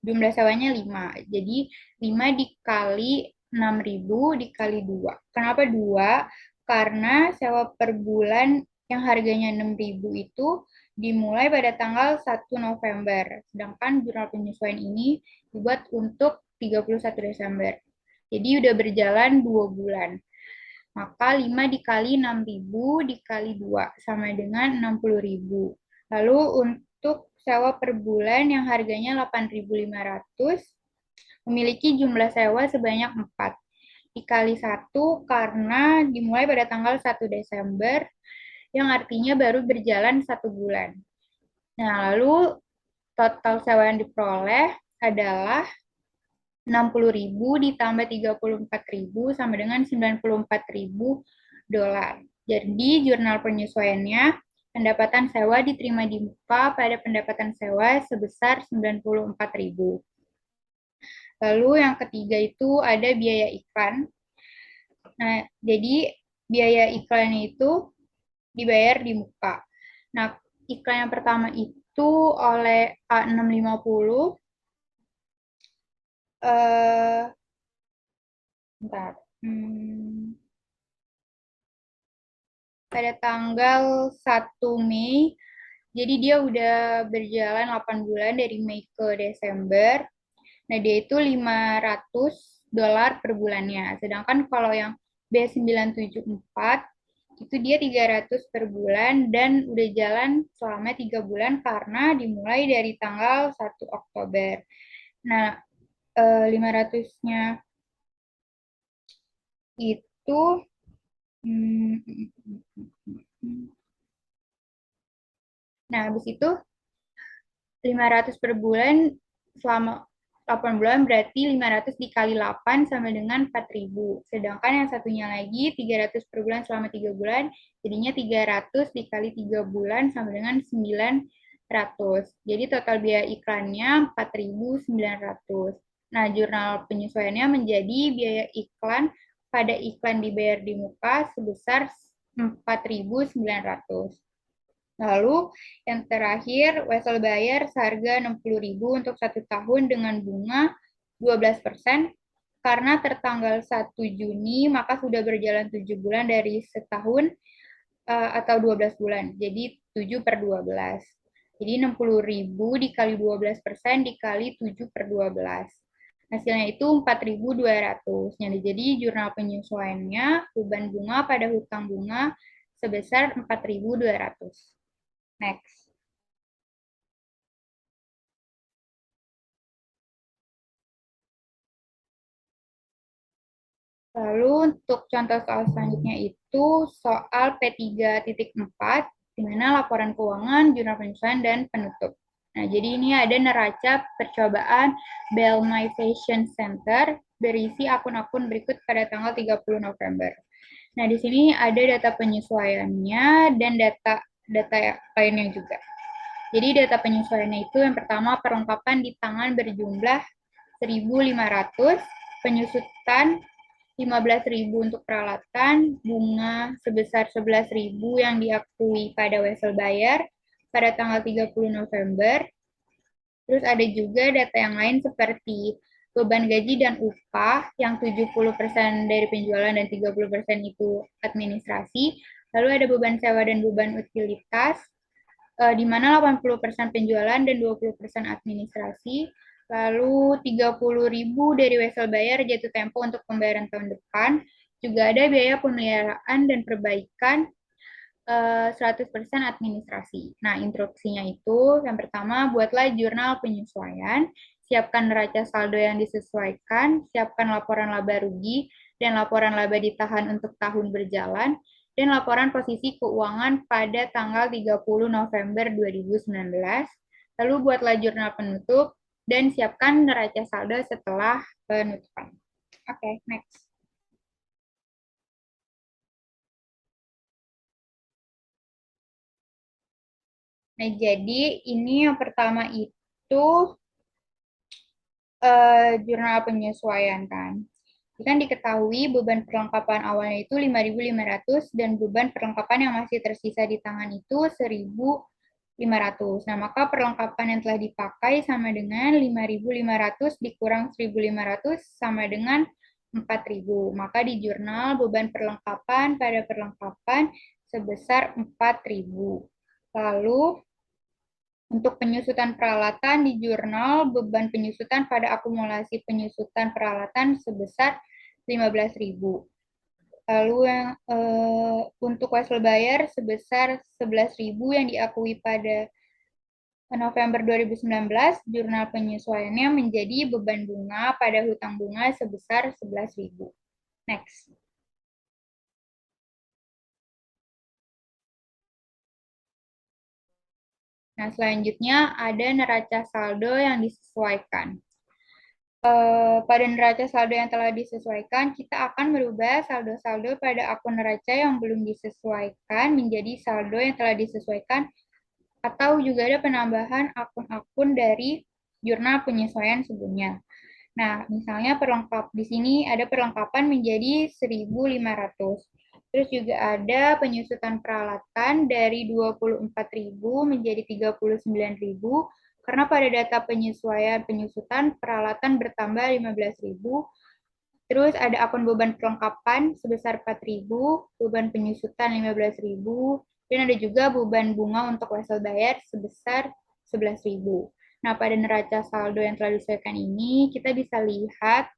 jumlah sewanya 5. Jadi 5 dikali 6.000 dikali 2. Kenapa 2? Karena sewa per bulan yang harganya 6.000 itu dimulai pada tanggal 1 November. Sedangkan jurnal penyesuaian ini dibuat untuk 31 Desember. Jadi udah berjalan 2 bulan. Maka 5 dikali 6.000 dikali 2 sama dengan 60.000. Lalu untuk sewa per bulan yang harganya 8.500 memiliki jumlah sewa sebanyak 4 dikali 1 karena dimulai pada tanggal 1 Desember yang artinya baru berjalan 1 bulan. Nah, lalu total sewa yang diperoleh adalah 60.000 ditambah 34.000 sama dengan 94.000 dolar. Jadi jurnal penyesuaiannya pendapatan sewa diterima di muka pada pendapatan sewa sebesar 94.000. Lalu yang ketiga itu ada biaya iklan. Nah, jadi biaya iklannya itu dibayar di muka. Nah, iklan yang pertama itu oleh A650 bentar. Pada tanggal 1 Mei, jadi dia udah berjalan 8 bulan dari Mei ke Desember. Nah, dia itu 500 dolar per bulannya. Sedangkan kalau yang B974 itu dia 300 per bulan dan udah jalan selama 3 bulan karena dimulai dari tanggal 1 Oktober. Nah, 500-nya itu nah, habis itu 500 per bulan selama 8 bulan berarti 500 dikali 8 sama dengan 4.000. Sedangkan yang satunya lagi 300 per bulan selama 3 bulan, jadinya 300 dikali 3 bulan sama dengan 900. Jadi total biaya iklannya 4.900. Nah, jurnal penyesuaiannya menjadi biaya iklan pada iklan dibayar di muka sebesar 4.900. Lalu yang terakhir, Wesel bayar seharga 60.000 untuk 1 tahun dengan bunga 12% karena tertanggal 1 Juni maka sudah berjalan 7 bulan dari setahun atau 12 bulan. Jadi 7 per 12. Jadi 60.000 dikali 12% dikali 7 per 12. Hasilnya itu 4.200. Jadi jurnal penyesuaiannya beban bunga pada hutang bunga sebesar 4.200. Next. Lalu untuk contoh soal selanjutnya itu soal P3.4, di mana laporan keuangan, jurnal penyesuaian, dan penutup. Nah, jadi ini ada neraca percobaan Bell My Fashion Center berisi akun-akun berikut pada tanggal 30 November. Nah, di sini ada data penyesuaiannya dan data lainnya juga. Jadi data penyesuaiannya itu yang pertama perlengkapan di tangan berjumlah 1.500, penyusutan 15.000 untuk peralatan, bunga sebesar 11.000 yang diakui pada Wesel bayar pada tanggal 30 November. Terus ada juga data yang lain seperti beban gaji dan upah yang 70% dari penjualan dan 30% itu administrasi. Lalu ada beban sewa dan beban utilitas di mana 80% penjualan dan 20% administrasi. Lalu 30.000 dari Wesel bayar jatuh tempo untuk pembayaran tahun depan. Juga ada biaya pemeliharaan dan perbaikan 100% administrasi. Nah, instruksinya itu yang pertama, buatlah jurnal penyesuaian, siapkan neraca saldo yang disesuaikan, siapkan laporan laba rugi, dan laporan laba ditahan untuk tahun berjalan, dan laporan posisi keuangan pada tanggal 30 November 2019. Lalu buatlah jurnal penutup, dan siapkan neraca saldo setelah penutupan. Oke, next. Nah, jadi ini yang pertama itu jurnal penyesuaian kan. Kan diketahui beban perlengkapan awalnya itu 5.500 dan beban perlengkapan yang masih tersisa di tangan itu 1.500. Nah, maka perlengkapan yang telah dipakai sama dengan 5.500 dikurang 1.500 sama dengan 4.000. Maka di jurnal beban perlengkapan pada perlengkapan sebesar 4.000. Lalu Untuk penyusutan peralatan di jurnal, beban penyusutan pada akumulasi penyusutan peralatan sebesar 15.000. Lalu yang untuk wesel bayar sebesar 11.000 yang diakui pada November 2019, jurnal penyesuaiannya menjadi beban bunga pada hutang bunga sebesar 11.000. Next. Nah, selanjutnya ada neraca saldo yang disesuaikan. Pada neraca saldo yang telah disesuaikan, kita akan merubah saldo-saldo pada akun neraca yang belum disesuaikan menjadi saldo yang telah disesuaikan, atau juga ada penambahan akun-akun dari jurnal penyesuaian sebelumnya. Nah, misalnya di sini ada perlengkapan menjadi 1.500. Terus juga ada penyusutan peralatan dari 24.000 menjadi 39.000 karena pada data penyesuaian penyusutan peralatan bertambah 15.000. Terus ada akun beban perlengkapan sebesar 4.000, beban penyusutan 15.000, dan ada juga beban bunga untuk wesel bayar sebesar 11.000. Nah, pada neraca saldo yang telah disesuaikan ini, kita bisa lihat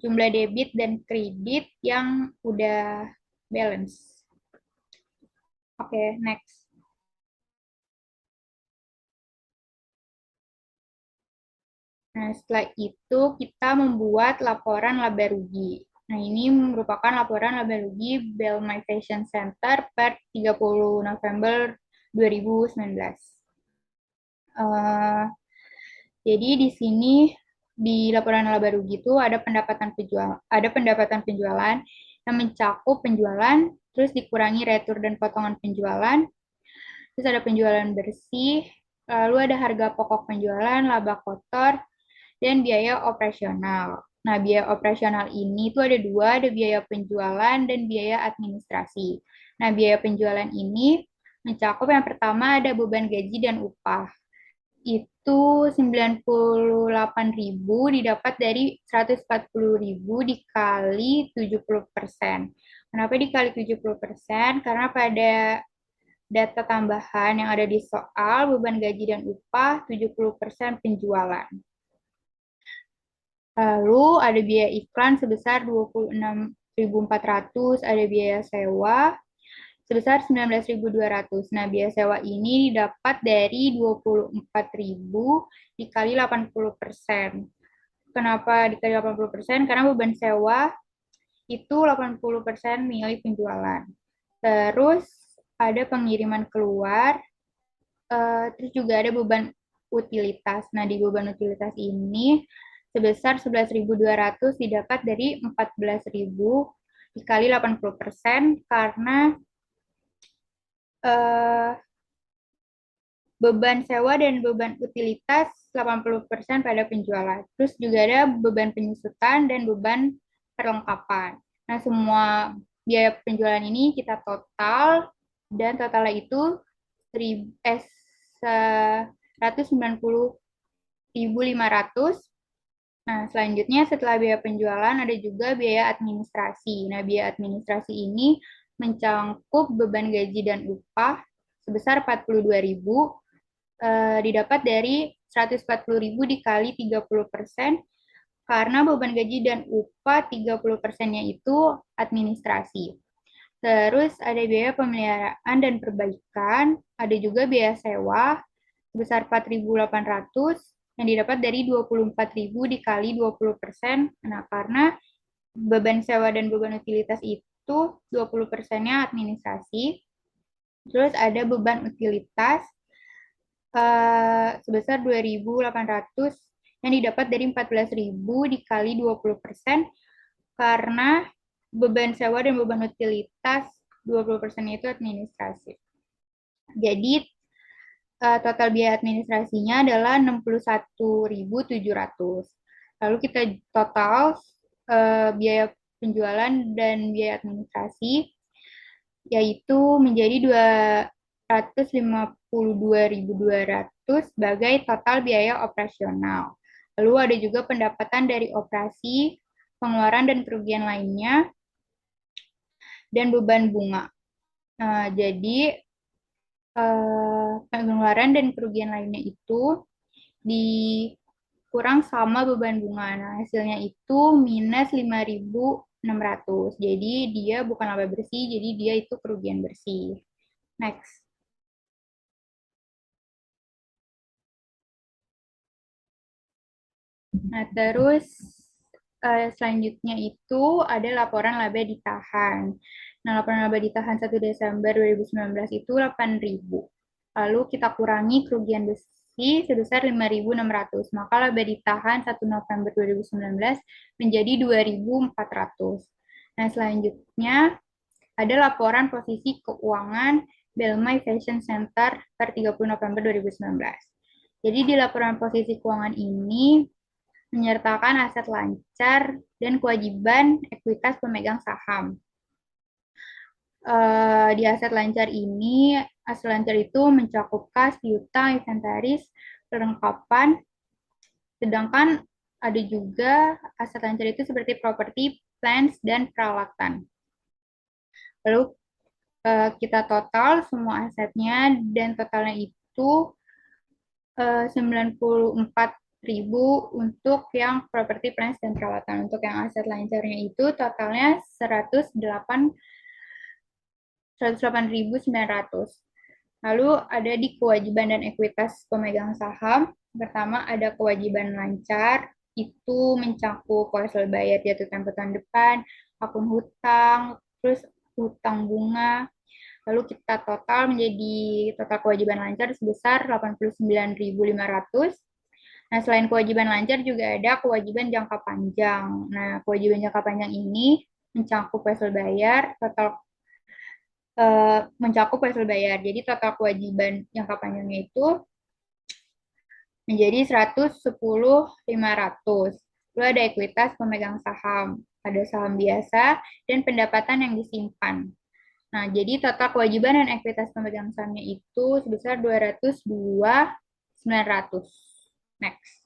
jumlah debit dan kredit yang udah balance. Oke, next. Nah, setelah itu kita membuat laporan laba rugi. Nah, ini merupakan laporan laba rugi Bell My Fashion Center per 30 November 2019. Jadi di sini di laporan laba rugi itu ada pendapatan penjualan yang mencakup penjualan, terus dikurangi retur dan potongan penjualan, terus ada penjualan bersih, lalu ada harga pokok penjualan, laba kotor, dan biaya operasional. Nah, biaya operasional ini tuh ada dua, ada biaya penjualan dan biaya administrasi. Nah, biaya penjualan ini mencakup yang pertama ada beban gaji dan upah. Itu 98.000 didapat dari 140.000 dikali 70%. Kenapa dikali 70%? Karena pada data tambahan yang ada di soal beban gaji dan upah 70% penjualan. Lalu ada biaya iklan sebesar 26.400, ada biaya sewa sebesar 19.200. Nah, biaya sewa ini didapat dari 24.000 dikali 80%. Kenapa dikali 80%? Karena beban sewa itu 80% milik penjualan. Terus ada pengiriman keluar, terus juga ada beban utilitas. Nah, di beban utilitas ini sebesar 11.200 didapat dari 14.000 dikali 80% karena beban sewa dan beban utilitas 80% pada penjualan. Terus juga ada beban penyusutan dan beban perlengkapan. Nah, semua biaya penjualan ini kita total dan totalnya itu 190.500. Nah, selanjutnya setelah biaya penjualan ada juga biaya administrasi. Nah, biaya administrasi ini mencakup beban gaji dan upah sebesar 42.000 didapat dari 140.000 dikali 30% karena beban gaji dan upah 30%-nya itu administrasi. Terus ada biaya pemeliharaan dan perbaikan, ada juga biaya sewa sebesar 4.800 yang didapat dari 24.000 dikali 20%. Nah, karena beban sewa dan beban utilitas itu 20%-nya administrasi. Terus ada beban utilitas sebesar 2.800 yang didapat dari 14.000 dikali 20% karena beban sewa dan beban utilitas 20% itu administrasi. Jadi total biaya administrasinya adalah 61.700. Lalu kita total biaya penjualan dan biaya administrasi yaitu menjadi 252.200 sebagai total biaya operasional. Lalu ada juga pendapatan dari operasi, pengeluaran dan kerugian lainnya, dan beban bunga. Jadi pengeluaran dan kerugian lainnya itu dikurang sama beban bunga. Nah, hasilnya itu minus 5.600. Jadi dia bukan laba bersih, jadi dia itu kerugian bersih. Next. Nah, terus selanjutnya itu ada laporan laba ditahan. Nah, laporan laba ditahan 1 Desember 2019 itu 8.000. Lalu kita kurangi kerugian bersih sebesar 5.600. Maka laba ditahan 1 November 2019 menjadi 2.400. Nah, selanjutnya ada laporan posisi keuangan Belmai Fashion Center per 30 November 2019. Jadi di laporan posisi keuangan ini menyertakan aset lancar dan kewajiban ekuitas pemegang saham. Di aset lancar ini, aset lancar itu mencakup kas, piutang, inventaris, perlengkapan, sedangkan ada juga aset lancar itu seperti properti, plants, dan peralatan. Lalu kita total semua asetnya dan totalnya itu 94.000 untuk yang properti, plants, dan peralatan. Untuk yang aset lancarnya itu totalnya 108.900. Lalu ada di kewajiban dan ekuitas pemegang saham. Pertama ada kewajiban lancar, itu mencakup wajib bayar jatuh tempo tahun depan, akun hutang, terus hutang bunga. Lalu kita total menjadi total kewajiban lancar sebesar 89.500. Nah, selain kewajiban lancar juga ada kewajiban jangka panjang. Nah, kewajiban jangka panjang ini mencakup wajib bayar, mencakup wajib bayar. Jadi total kewajiban jangka panjangnya itu menjadi 110.500. Lalu ada ekuitas pemegang saham, ada saham biasa, dan pendapatan yang disimpan. Nah, jadi total kewajiban dan ekuitas pemegang sahamnya itu sebesar 202.900. Next.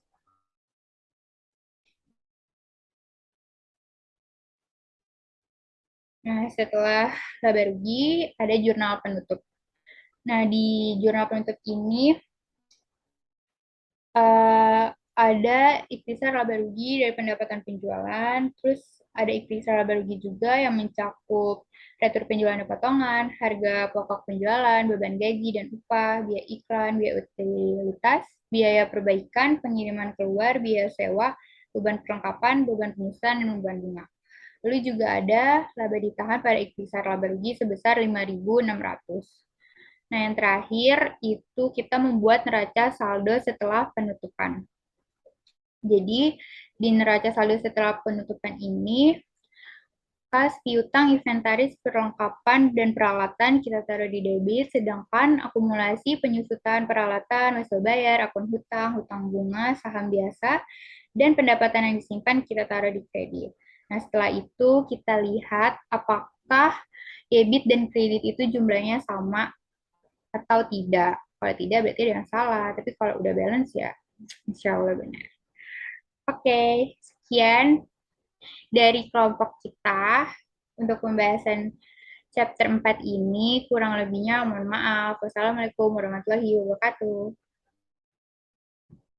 Nah, setelah laba rugi, ada jurnal penutup. Nah, di jurnal penutup ini ada ikhtisar laba rugi dari pendapatan penjualan, terus ada ikhtisar laba rugi juga yang mencakup retur penjualan dan potongan, harga pokok penjualan, beban gaji dan upah, biaya iklan, biaya utilitas, biaya perbaikan, pengiriman keluar, biaya sewa, beban perlengkapan, beban pemesanan, dan beban bunga. Lalu juga ada laba ditahan pada ikhtisar laba rugi sebesar 5.600. Nah, yang terakhir itu kita membuat neraca saldo setelah penutupan. Jadi, di neraca saldo setelah penutupan ini, kas, piutang, inventaris, perlengkapan, dan peralatan kita taruh di debit, sedangkan akumulasi penyusutan peralatan, wajib bayar, akun hutang, hutang bunga, saham biasa, dan pendapatan yang disimpan kita taruh di kredit. Nah, setelah itu kita lihat apakah debit dan kredit itu jumlahnya sama atau tidak. Kalau tidak berarti ada yang salah, tapi kalau udah balance ya insya Allah benar. Oke, sekian dari kelompok kita untuk pembahasan chapter 4 ini. Kurang lebihnya mohon maaf. Wassalamualaikum warahmatullahi wabarakatuh.